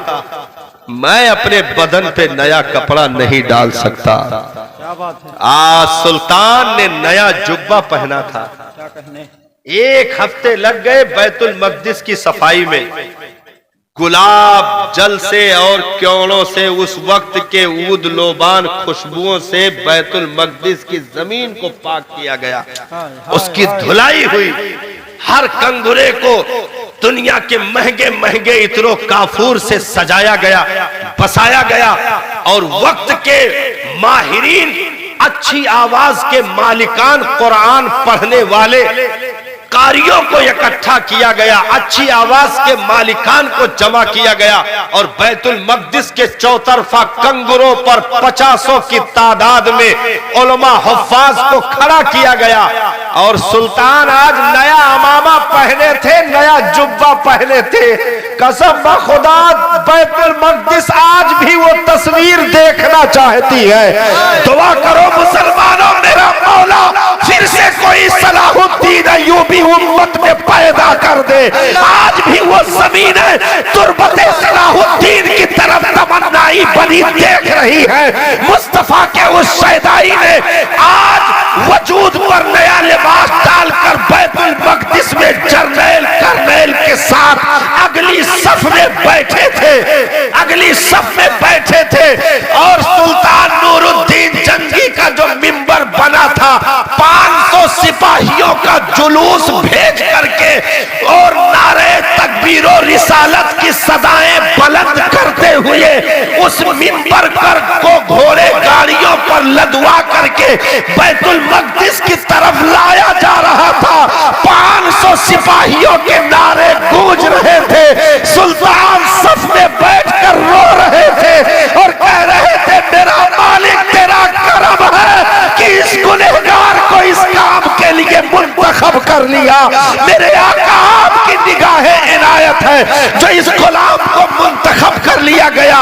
मैं अपने बदन पे नया कपड़ा नहीं डाल सकता। क्या बात है, आज सुल्तान ने नया जुब्बा पहना था। क्या कहने। 1 हफ्ते लग गए बैतुल मक़दिस की सफाई में। गुलाब जल से और क्योड़ों से, उस वक्त के ऊद लोबान खुशबुओं से बैतुल मक़दिस की जमीन को पाक किया गया। उसकी धुलाई हुई। हर कंगुरे को दुनिया के महंगे महंगे इत्रों काफूर से सजाया गया, बसाया गया। और वक्त के माहिरीन, अच्छी आवाज के मालिकान, कुरान पढ़ने वाले कारियों को इकट्ठा किया गया, अच्छी आवाज के मालिकान को जमा किया गया और बैतुल मक़दिस के चौतरफा कंगुरों पर 50 की तादाद में उलमा हुफ्फाज को खड़ा किया गया। और सुल्तान आज नया अमामा पहने थे, नया जुब्बा पहने थे। कसम खुदा बैतुल मक़दिस आज भी वो तस्वीर देखना चाहती है। दुआ करो मुसलमानों, मेरा मौला फिर से कोई सलाहुद्दीन अय्यूबी उम्मत में पैदा कर दे। आज भी वो जमीन है तुर्बते सलाहुद्दीन की तरफ तमन्नाई बनी देख रही है। मुस्तफा के उस शहदाई ने आज वजूद पर नया लिबास डालकर बैतुल मक़दिस में जर्नैल कर्नैल के साथ अगली सफ में बैठे थे, अगली सफ में बैठे थे। और सुल्तान नूरुद्दीन जंगी का जो मिंबर बना था, 500 सिपाहियों का जुलूस भेज करके और नारे तकबीर और रिसालत की सदाएं बुलंद करते हुए उस मिंबर को घोड़े गाड़ियों पर लदवा करके बैतुल मक़दिस की तरफ लाया जा रहा था। 500 सिपाहियों के नारे गूंज रहे थे। सुल्तान सफ में बैठकर रो रहे थे और कह रहे थे मेरा मालिक तेरा करम है कि इस गुनहगार को इस काम के लिए मुंतखब कर लिया। मेरे आका आपकी निगाहे इनायत है जो इस गुलाम को मुंतखब कर लिया गया।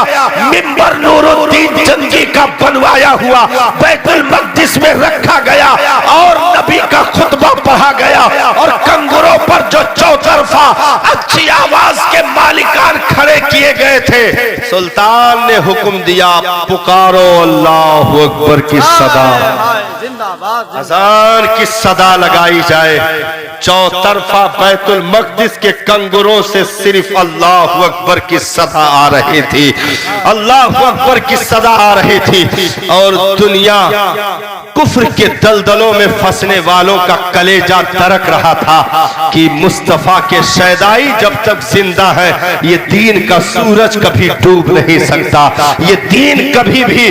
मिंबर नूरुद्दीन जंगी का बनवाया हुआ बैतुल मक़दिस में रखा गया और नबी का खुतबा पढ़ा गया और कंगुरों पर जो चौतरफा अच्छी आवाज के मालिकान खड़े किए गए थे। सुल्तान ने हुक्म दिया पुकारो अल्लाह अकबर की सदा, जिंदाबाद। अजान की सदा लगाई जाए। चौतरफा बैतुल मक़दिस के कंगुरों से सिर्फ अल्लाह अकबर की सदा आ रही थी, अल्लाह अकबर की सदा आ रही थी। और दुनिया कुफ्र के दलदलों में फंसने वालों का कलेजा तड़क रहा था कि मुस्तफा के शहदाई जब तक जिंदा है ये दीन का सूरज कभी डूब नहीं सकता, ये दीन कभी भी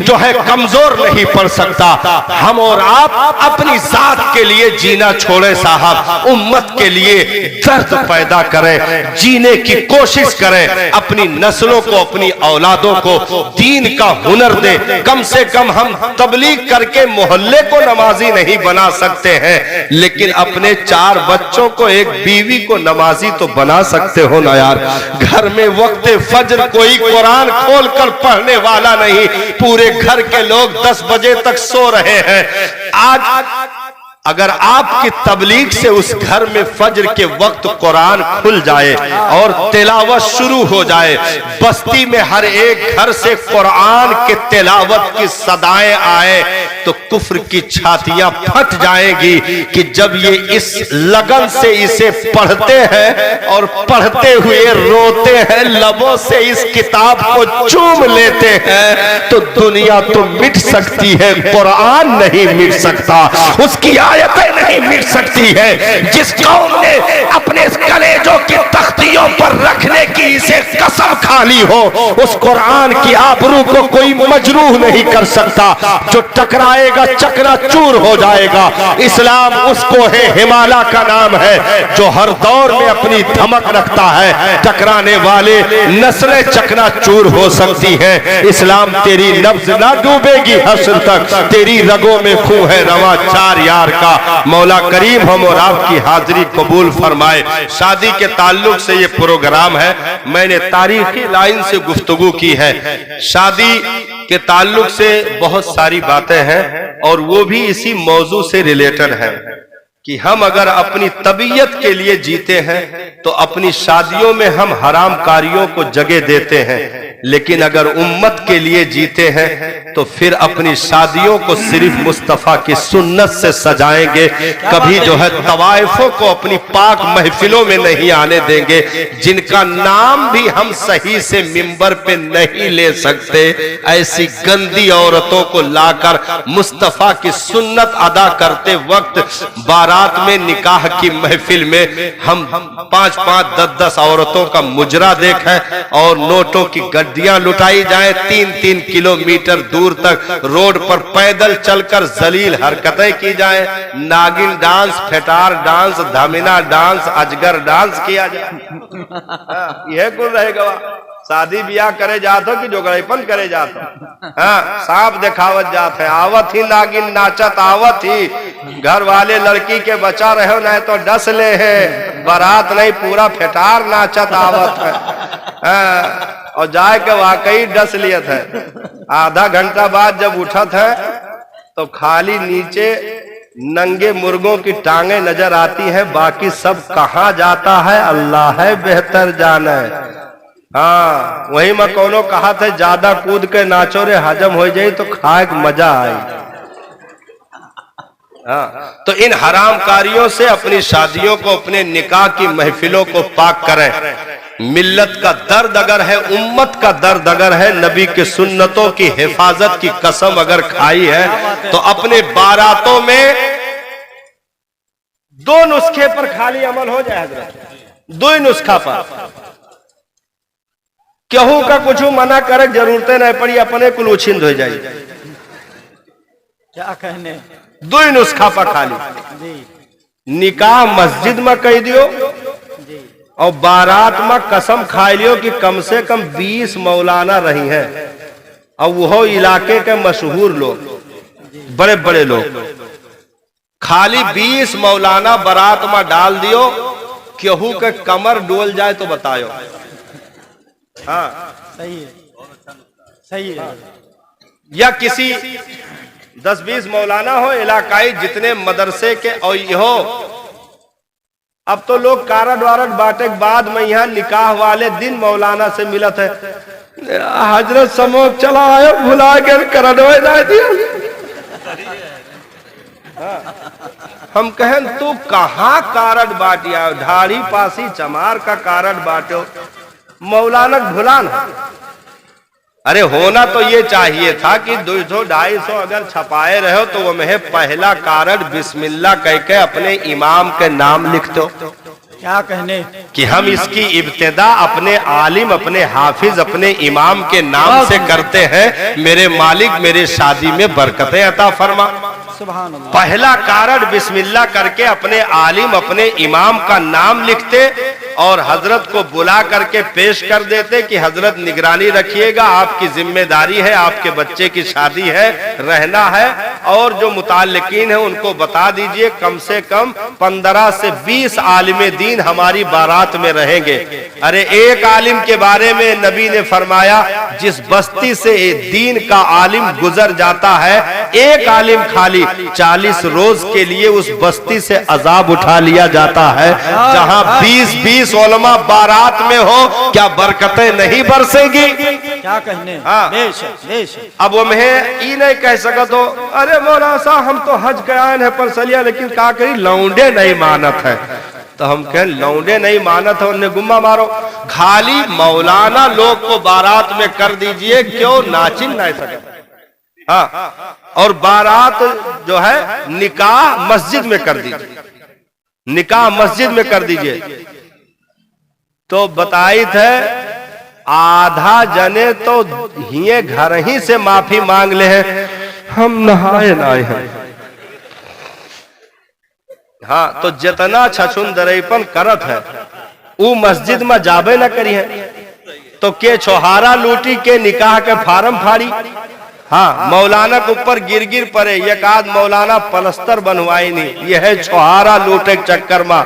जो है कमजोर नहीं पड़ सकता। हम और आप अपनी जात के लिए जीना छोड़े साहब, उम्मत के लिए दर्द पैदा करें, जीने की कोशिश करें, अपनी नस्लों को, अपनी औलादों को दीन का हुनर दे। कम से कम हम तबलीग करके मोहल्ले को नमाजी नहीं बना सकते हैं, लेकिन अपने 4 बच्चों को, एक बीवी को नमाजी तो बना सकते हो ना यार। घर में वक्त फज्र कोई कुरान खोलकर पढ़ने वाला नहीं, पूरे घर के लोग 10 बजे तक सो रहे हैं। आज अगर आपकी तबलीग से उस घर में फज्र के वक्त कुरान खुल जाए और तिलावत शुरू हो जाए, बस्ती में हर एक घर से कुरान के तिलावत की सदाएं आए, तो कुफ्र की छातियां फट जाएंगी कि जब ये इस लगन से इसे पढ़ते हैं और पढ़ते हुए रोते हैं, लबों से इस किताब को चूम लेते हैं, तो दुनिया तो मिट सकती है, कुरान नहीं मिट सकता, उसकी आयतें नहीं मिट सकती है। जिस कौम ने अपने कलेजों की तख्तियों पर रखने की इसे कसम खा ली हो, उस कुरान की आबरू को कोई मजरूह नहीं कर सकता। जो टकराएगा चकनाचूर हो जाएगा। इस्लाम उसको है, हिमालय का नाम है, जो हर दौर में अपनी धमक रखता है। टकराने वाले नस्लें चकनाचूर हो सकती हैं। इस्लाम तेरी नब्ज ना डूबेगी हश्र तक, तेरी रगों में खून है रवा चार यार का। मौला करीम हम और आपकी हाजिरी कबूल फरमाए। शादी के ताल्लुक से ये प्रोग्राम है, मैंने तारीखी लाइन से गुफ्तगू की है। शादी के ताल्लुक से बहुत सारी बातें हैं और वो भी इसी मौजू से रिलेटेड है कि हम अगर अपनी तबीयत के लिए जीते हैं तो अपनी शादियों में हम हराम कारियों को जगह देते हैं, लेकिन अगर उम्मत के लिए जीते हैं तो फिर अपनी शादियों को सिर्फ मुस्तफा की सुन्नत से सजाएंगे। कभी जो है तवाइफों को अपनी पाक महफिलों में नहीं आने देंगे, जिनका नाम भी हम सही से मिंबर पे नहीं ले सकते। ऐसी गंदी औरतों को लाकर मुस्तफा की सुन्नत अदा करते वक्त बारात में, निकाह की महफिल में हम 5-5, 10-10 औरतों का मुजरा देखें और नोटों की गड्डियां लुटाई जाए। 3-3 किलोमीटर दूर तक रोड पर पैदल चलकर जलील हरकतें की जाए। नागिन डांस, फेटार डांस, धमिना डांस, अजगर डांस किया जाए। यह कुल रहेगा। शादी ब्याह करे जातो कि जोगड़ेपन करे जातो। हाँ, सांप दिखावत जात है, आवत ही नागिन नाचत आवत ही। घर वाले लड़की के बचा रहे नहीं तो डस ले है, बारात नहीं पूरा फेटार नाचत आवत है। हाँ, और जाए के वाकई डस लियत है। आधा घंटा बाद जब उठत है तो खाली नीचे नंगे मुर्गों की टांगे नजर आती है, बाकी सब कहाँ जाता है अल्लाह है बेहतर जाने। हाँ, वही मैं कोनो कहा था, ज्यादा कूद के नाचो रे हजम हो जाए तो खाए मजा आई। हाँ, तो इन हरामकारियों से अपनी शादियों को, अपने निकाह की महफिलों को पाक करें। मिल्लत का दर्द अगर है, उम्मत का दर्द अगर है, नबी के सुन्नतों की हिफाजत की कसम अगर खाई है, तो अपने बारातों में 2 नुस्खे पर खाली अमल हो जाए हजरत। 2 नुस्खा पर केहू का कुछ मना करे जरूरतें नहीं पड़ी, अपने कुल उछिंद हो जाए। क्या कहने, 2 नुस्खा पर खाली। निकाह मस्जिद में कह दियो और बारात में कसम खा लियो कि कम से कम 20 मौलाना रही हैं, और वो इलाके के मशहूर लोग, बड़े बड़े लोग। खाली 20 मौलाना बारात में डाल दियो, केहू के कमर डोल जाए तो बतायो। हाँ, सही है, सही है। या किसी 10-20 मौलाना हो इलाकाई, जितने मदरसे के, और हो अब तो लोग कारड वारड बांटे के बाद में यहाँ निकाह वाले दिन मौलाना से मिलत है, हजरत समोक चला आयो भुला के करडवे जाए दिया। हम कहें तू कहाँ कारड बांटिया, ढाड़ी पासी चमार का कारड बांटो, मौलाना भुलाना। अरे होना तो ये चाहिए था कि 200-250 अगर छपाए रहो तो वो में पहला कारड बिस्मिल्लाह कह के अपने इमाम के नाम लिख दो। क्या कहने कि हम इसकी इब्तिदा अपने आलिम, अपने हाफिज, अपने इमाम के नाम से करते हैं। मेरे मालिक मेरे शादी में बरकतें अता फरमा। सुभान अल्लाह। पहला कारड बिस्मिल्लाह करके अपने आलिम, अपने इमाम का नाम लिखते और हजरत को बुला करके पेश कर देते कि हजरत निगरानी रखिएगा, आपकी जिम्मेदारी है, आपके बच्चे की शादी है, रहना है, और जो मुताल्लिकीन है उनको बता दीजिए कम से कम 15 से 20 आलिम दीन हमारी बारात में रहेंगे। अरे एक आलिम के बारे में नबी ने फरमाया जिस बस्ती से दीन का आलिम गुजर जाता है, एक आलिम खाली 40 रोज के लिए उस बस्ती से अजाब उठा लिया जाता है। जहां 20-20 उलमा बारात में हो, क्या बरकतें नहीं बरसेगी? क्या कहने। हाँ। बेशक बेशक। अब वो मैं ई नहीं कह सकत हो, अरे मौलाना साहब हम तो हज के आए हैं पर सलिया, लेकिन का करी लौंडे नहीं मानत है। तो हम कहें लौंडे नहीं मानत है, उन्हें गुम्मा मारो। खाली मौलाना लोग को बारात में कर दीजिए, क्यों नाचिन नहीं सके। हाँ, और बारात जो है निकाह मस्जिद में कर दीजिए, निकाह मस्जिद में कर दीजिए। तो बताई थे आधा जने तो हिये घर ही से माफी मांग ले हैं, हम नहाए नाए हैं। हाँ, तो जितना छछुंदरईपन करत है वो मस्जिद में जाबे न करी है, तो के छोहारा लूटी के निकाह के फार्म फाड़ी। हाँ, मौलाना के ऊपर गिर गिर पड़े, एक आध मौलाना पलस्तर बनवाई नहीं, यह है छोहारा लूटे के चक्कर में।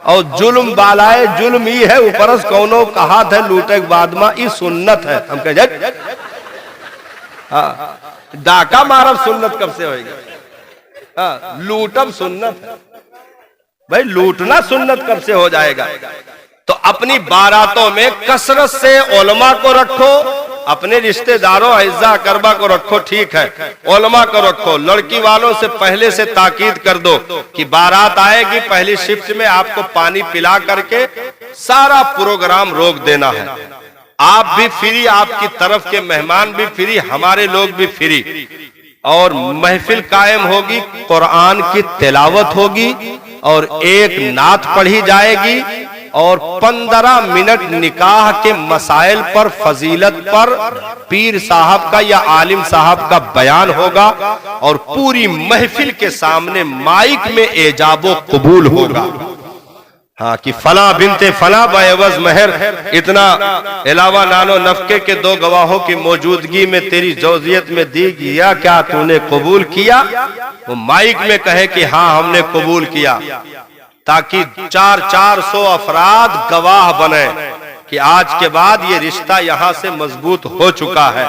और जुल्म बालाए जुल्म ही है, ऊपरस कौनो कहा था लूटे के बाद में ई सुन्नत है। हम कह हाँ, डाका मारब सुन्नत कब से होगी? हाँ, लूटब सुन्नत है भाई, लूटना सुन्नत कब से हो जाएगा? तो अपनी बारातों में कसरत से उलमा को रखो, अपने रिश्तेदारों अइज़ा करबा को रखो, ठीक है, उलमा को रखो। लड़की वालों से पहले से ताकीद कर दो कि बारात आएगी, पहली शिफ्ट में आपको पानी पिला करके सारा प्रोग्राम रोक देना है। आप भी फ्री, आपकी तरफ के मेहमान भी फ्री, हमारे लोग भी फ्री। और महफिल कायम होगी, कुरान की तिलावत होगी और एक नात पढ़ी जाएगी और 15 मिनट निकाह के मसाइल पर, फजीलत पर पीर साहब का या आलिम साहब का बयान होगा और पूरी महफिल के सामने माइक में एजाबो कबूल होगा। हाँ, कि फला बिनते फला बायवज महर, इतना अलावा नानो नफके के 2 गवाहों की मौजूदगी में तेरी जौजियत में दी गया, क्या तूने कबूल किया? वो माइक में कहे कि हाँ हमने कबूल किया, ताकि 400 अफराद गवाह बने कि आज के बाद ये रिश्ता यहाँ से मजबूत हो चुका है।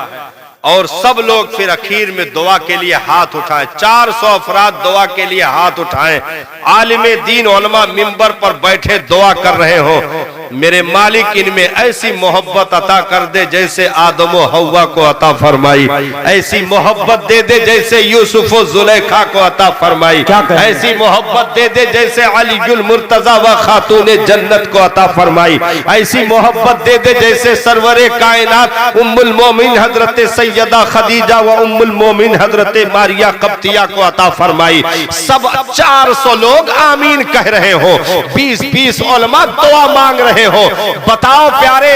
और सब लोग फिर आखिर में दुआ के लिए हाथ उठाएं, 400 अफराद दुआ के लिए हाथ उठाएं। आलिमे दीन उलमा मिंबर पर बैठे दुआ कर रहे हो, मेरे मालिक इनमें ऐसी मोहब्बत अता कर दे जैसे आदम और हव्वा को अता फरमाई, ऐसी मोहब्बत दे दे जैसे यूसुफ और जुलेखा को अता फरमाई, ऐसी मोहब्बत दे दे जैसे अलीजुल मुर्तजा व खातूने जन्नत को अता फरमाई, ऐसी मोहब्बत दे दे जैसे सरवरे कायनात उम्मुल मोमिन हजरत सैयदा खदीजा व उम्मुल मोमिन हजरत मारिया कब्तिया को अता फरमाई। सब 400 लोग आमीन कह रहे हो, 20-20 उलमा दुआ मांग रहे हो। बताओ प्यारे,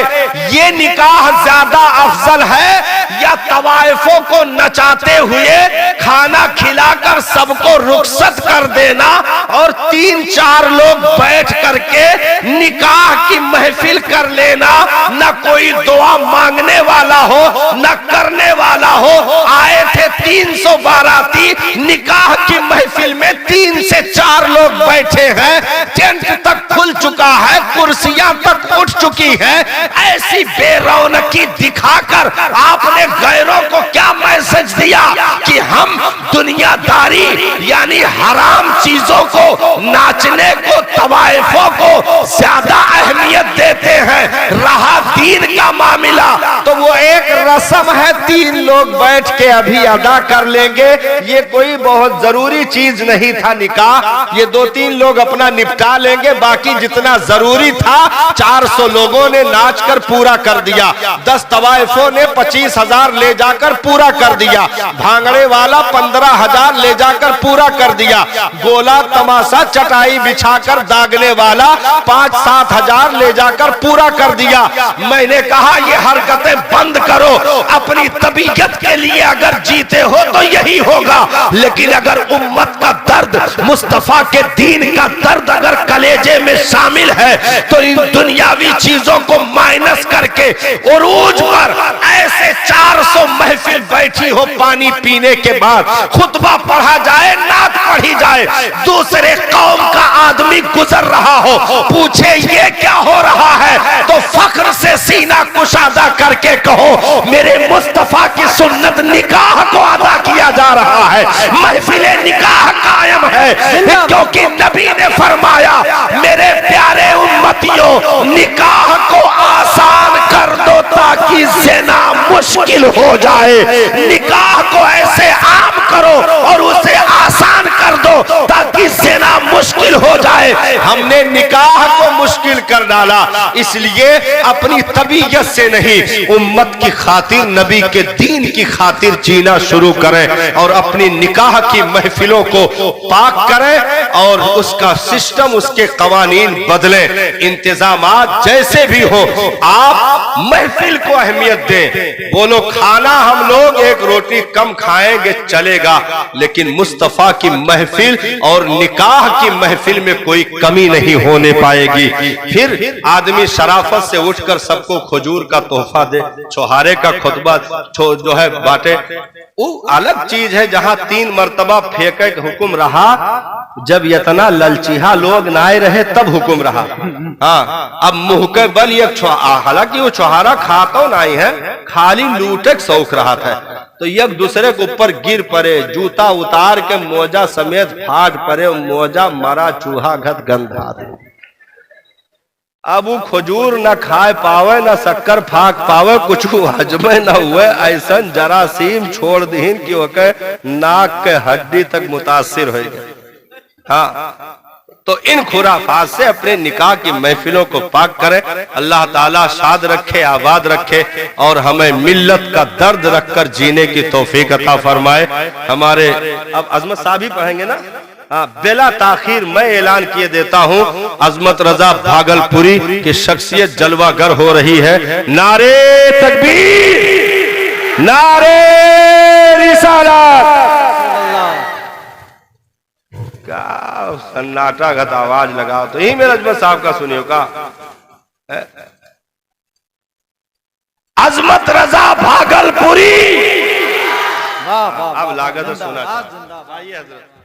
ये निकाह ज्यादा अफजल है या तवाइफों को नचाते हुए खाना खिलाकर सबको रुखसत कर देना और 3-4 लोग बैठ करके निकाह की महफिल कर लेना? न कोई दुआ मांगने वाला हो न करने वाला हो। आए थे 300 बाराती, निकाह की महफिल में 3 से 4 लोग बैठे हैं, टेंट तक खुल चुका है, कुर्सियां तक उठ चुकी है। ऐसी बेरौनकी दिखाकर आपने गैरों को क्या मैसेज दिया कि हम दुनियादारी यानी हराम चीजों को, नाचने को, तवाइफों को ज्यादा अहमियत देते हैं। रहा दीन का मामला तो वो एक रस्म है, 3 लोग बैठ के अभी अदा कर लेंगे, ये कोई बहुत जरूरी चीज नहीं था निकाह, ये 2-3 लोग अपना निपटा लेंगे। बाकी जितना जरूरी था 400 लोगों ने नाचकर पूरा कर दिया, 10 तवाइफों ने 25,000 ले जाकर पूरा कर दिया, भांगड़े वाला 15,000 ले जाकर पूरा कर दिया, गोला तमाशा चटाई बिछाकर दागने वाला 5-7 हजार ले जाकर पूरा कर दिया। मैंने कहा ये हरकतें बंद करो, अपनी तबीयत के लिए अगर जीते हो तो यही होगा, लेकिन अगर उम्मत का दर्द, मुस्तफा के दीन का दर्द अगर कलेजे में शामिल है तो इन दुनियावी चीजों को माइनस करके उरूज पर ऐसे 400 महफिल बैठी हो, पानी पीने के बाद खुतबा पढ़ा जाए, नात पढ़ी जाए, दूसरे कौम का आदमी गुजर रहा हो, पूछे ये क्या हो रहा है तो फख्र से सीना कुशादा करके कहो मेरे मुस्तफा की सुन्नत निकाह को अदा किया जा रहा है, महफिले निकाह कायम है, क्योंकि नबी ने फरमाया मेरे प्यारे उम्मतियों निकाह को आसान कर दो ताकि ज़िना मुश्किल हो जाए। निकाह को ऐसे आम करो और उसे आसान कर दो ताकि ज़िना मुश्किल हो जाए। हमने निकाह को मुश्किल कर डाला, इसलिए अपनी तबीयत से नहीं, उम्मत की खातिर, नबी के दीन की खातिर जीना शुरू करें और अपनी निकाह की महफिलों को पाक करें और उसका सिस्टम, उसके कवानीन बदलें। इंतजामात जैसे भी हो, आप महफिल को अहमियत दें। बोलो खाना हम लोग एक रोटी कम खाएंगे चलेगा, लेकिन मुस्तफा की महफिल और निकाह की महफिल में कोई कमी नहीं होने पाएगी। फिर आदमी शराफत से उठकर सबको खजूर का तोहफा दे, छोहारे का खुतबा जो है बांटे, वो अलग चीज है। जहां 3 मरतबा फेंके का हुक्म रहा, जब इतना ललचिहा लोग नाए रहे तब हुक्म रहा। हाँ, अब मुंह के बल ये, हालांकि वो छोहारा खाता नहीं है, खाली लूटे शौक रहा था, तो एक दूसरे के ऊपर गिर पड़े, जूता उतार के मोजा समेत फाट पड़े, मोजा मरा चूहा घत गंधा। अब वो खजूर न खाए पावे, न शक्कर फाक पावे, कुछ हजमे न हुए, ऐसा जरासीम छोड़ दीन कि ओके नाक के हड्डी तक मुतासिर हो गए। हाँ, तो इन खुराफात से अपने निकाह की महफिलों को पाक करें। अल्लाह ताला शाद रखे, आबाद रखे और हमें मिल्लत का दर्द रखकर जीने की तौफीक अता फरमाए। हमारे अब अजमत साहब ही पढ़ेंगे ना। हाँ, बेला ताखीर मैं ऐलान किए देता हूँ, अजमत रजा भागलपुरी की शख्सियत जलवागर हो रही है। नारे तकबीर, नारे रिसालत। क्या सन्नाटा घट आवाज लगाओ तो यही मेरा अजमत साहब का सुनियो का। अजमत रजा भागलपुरी। वाह वाह, अब लागत सुना जिंदाबाद, जिंदाबाद। आइए हजरत।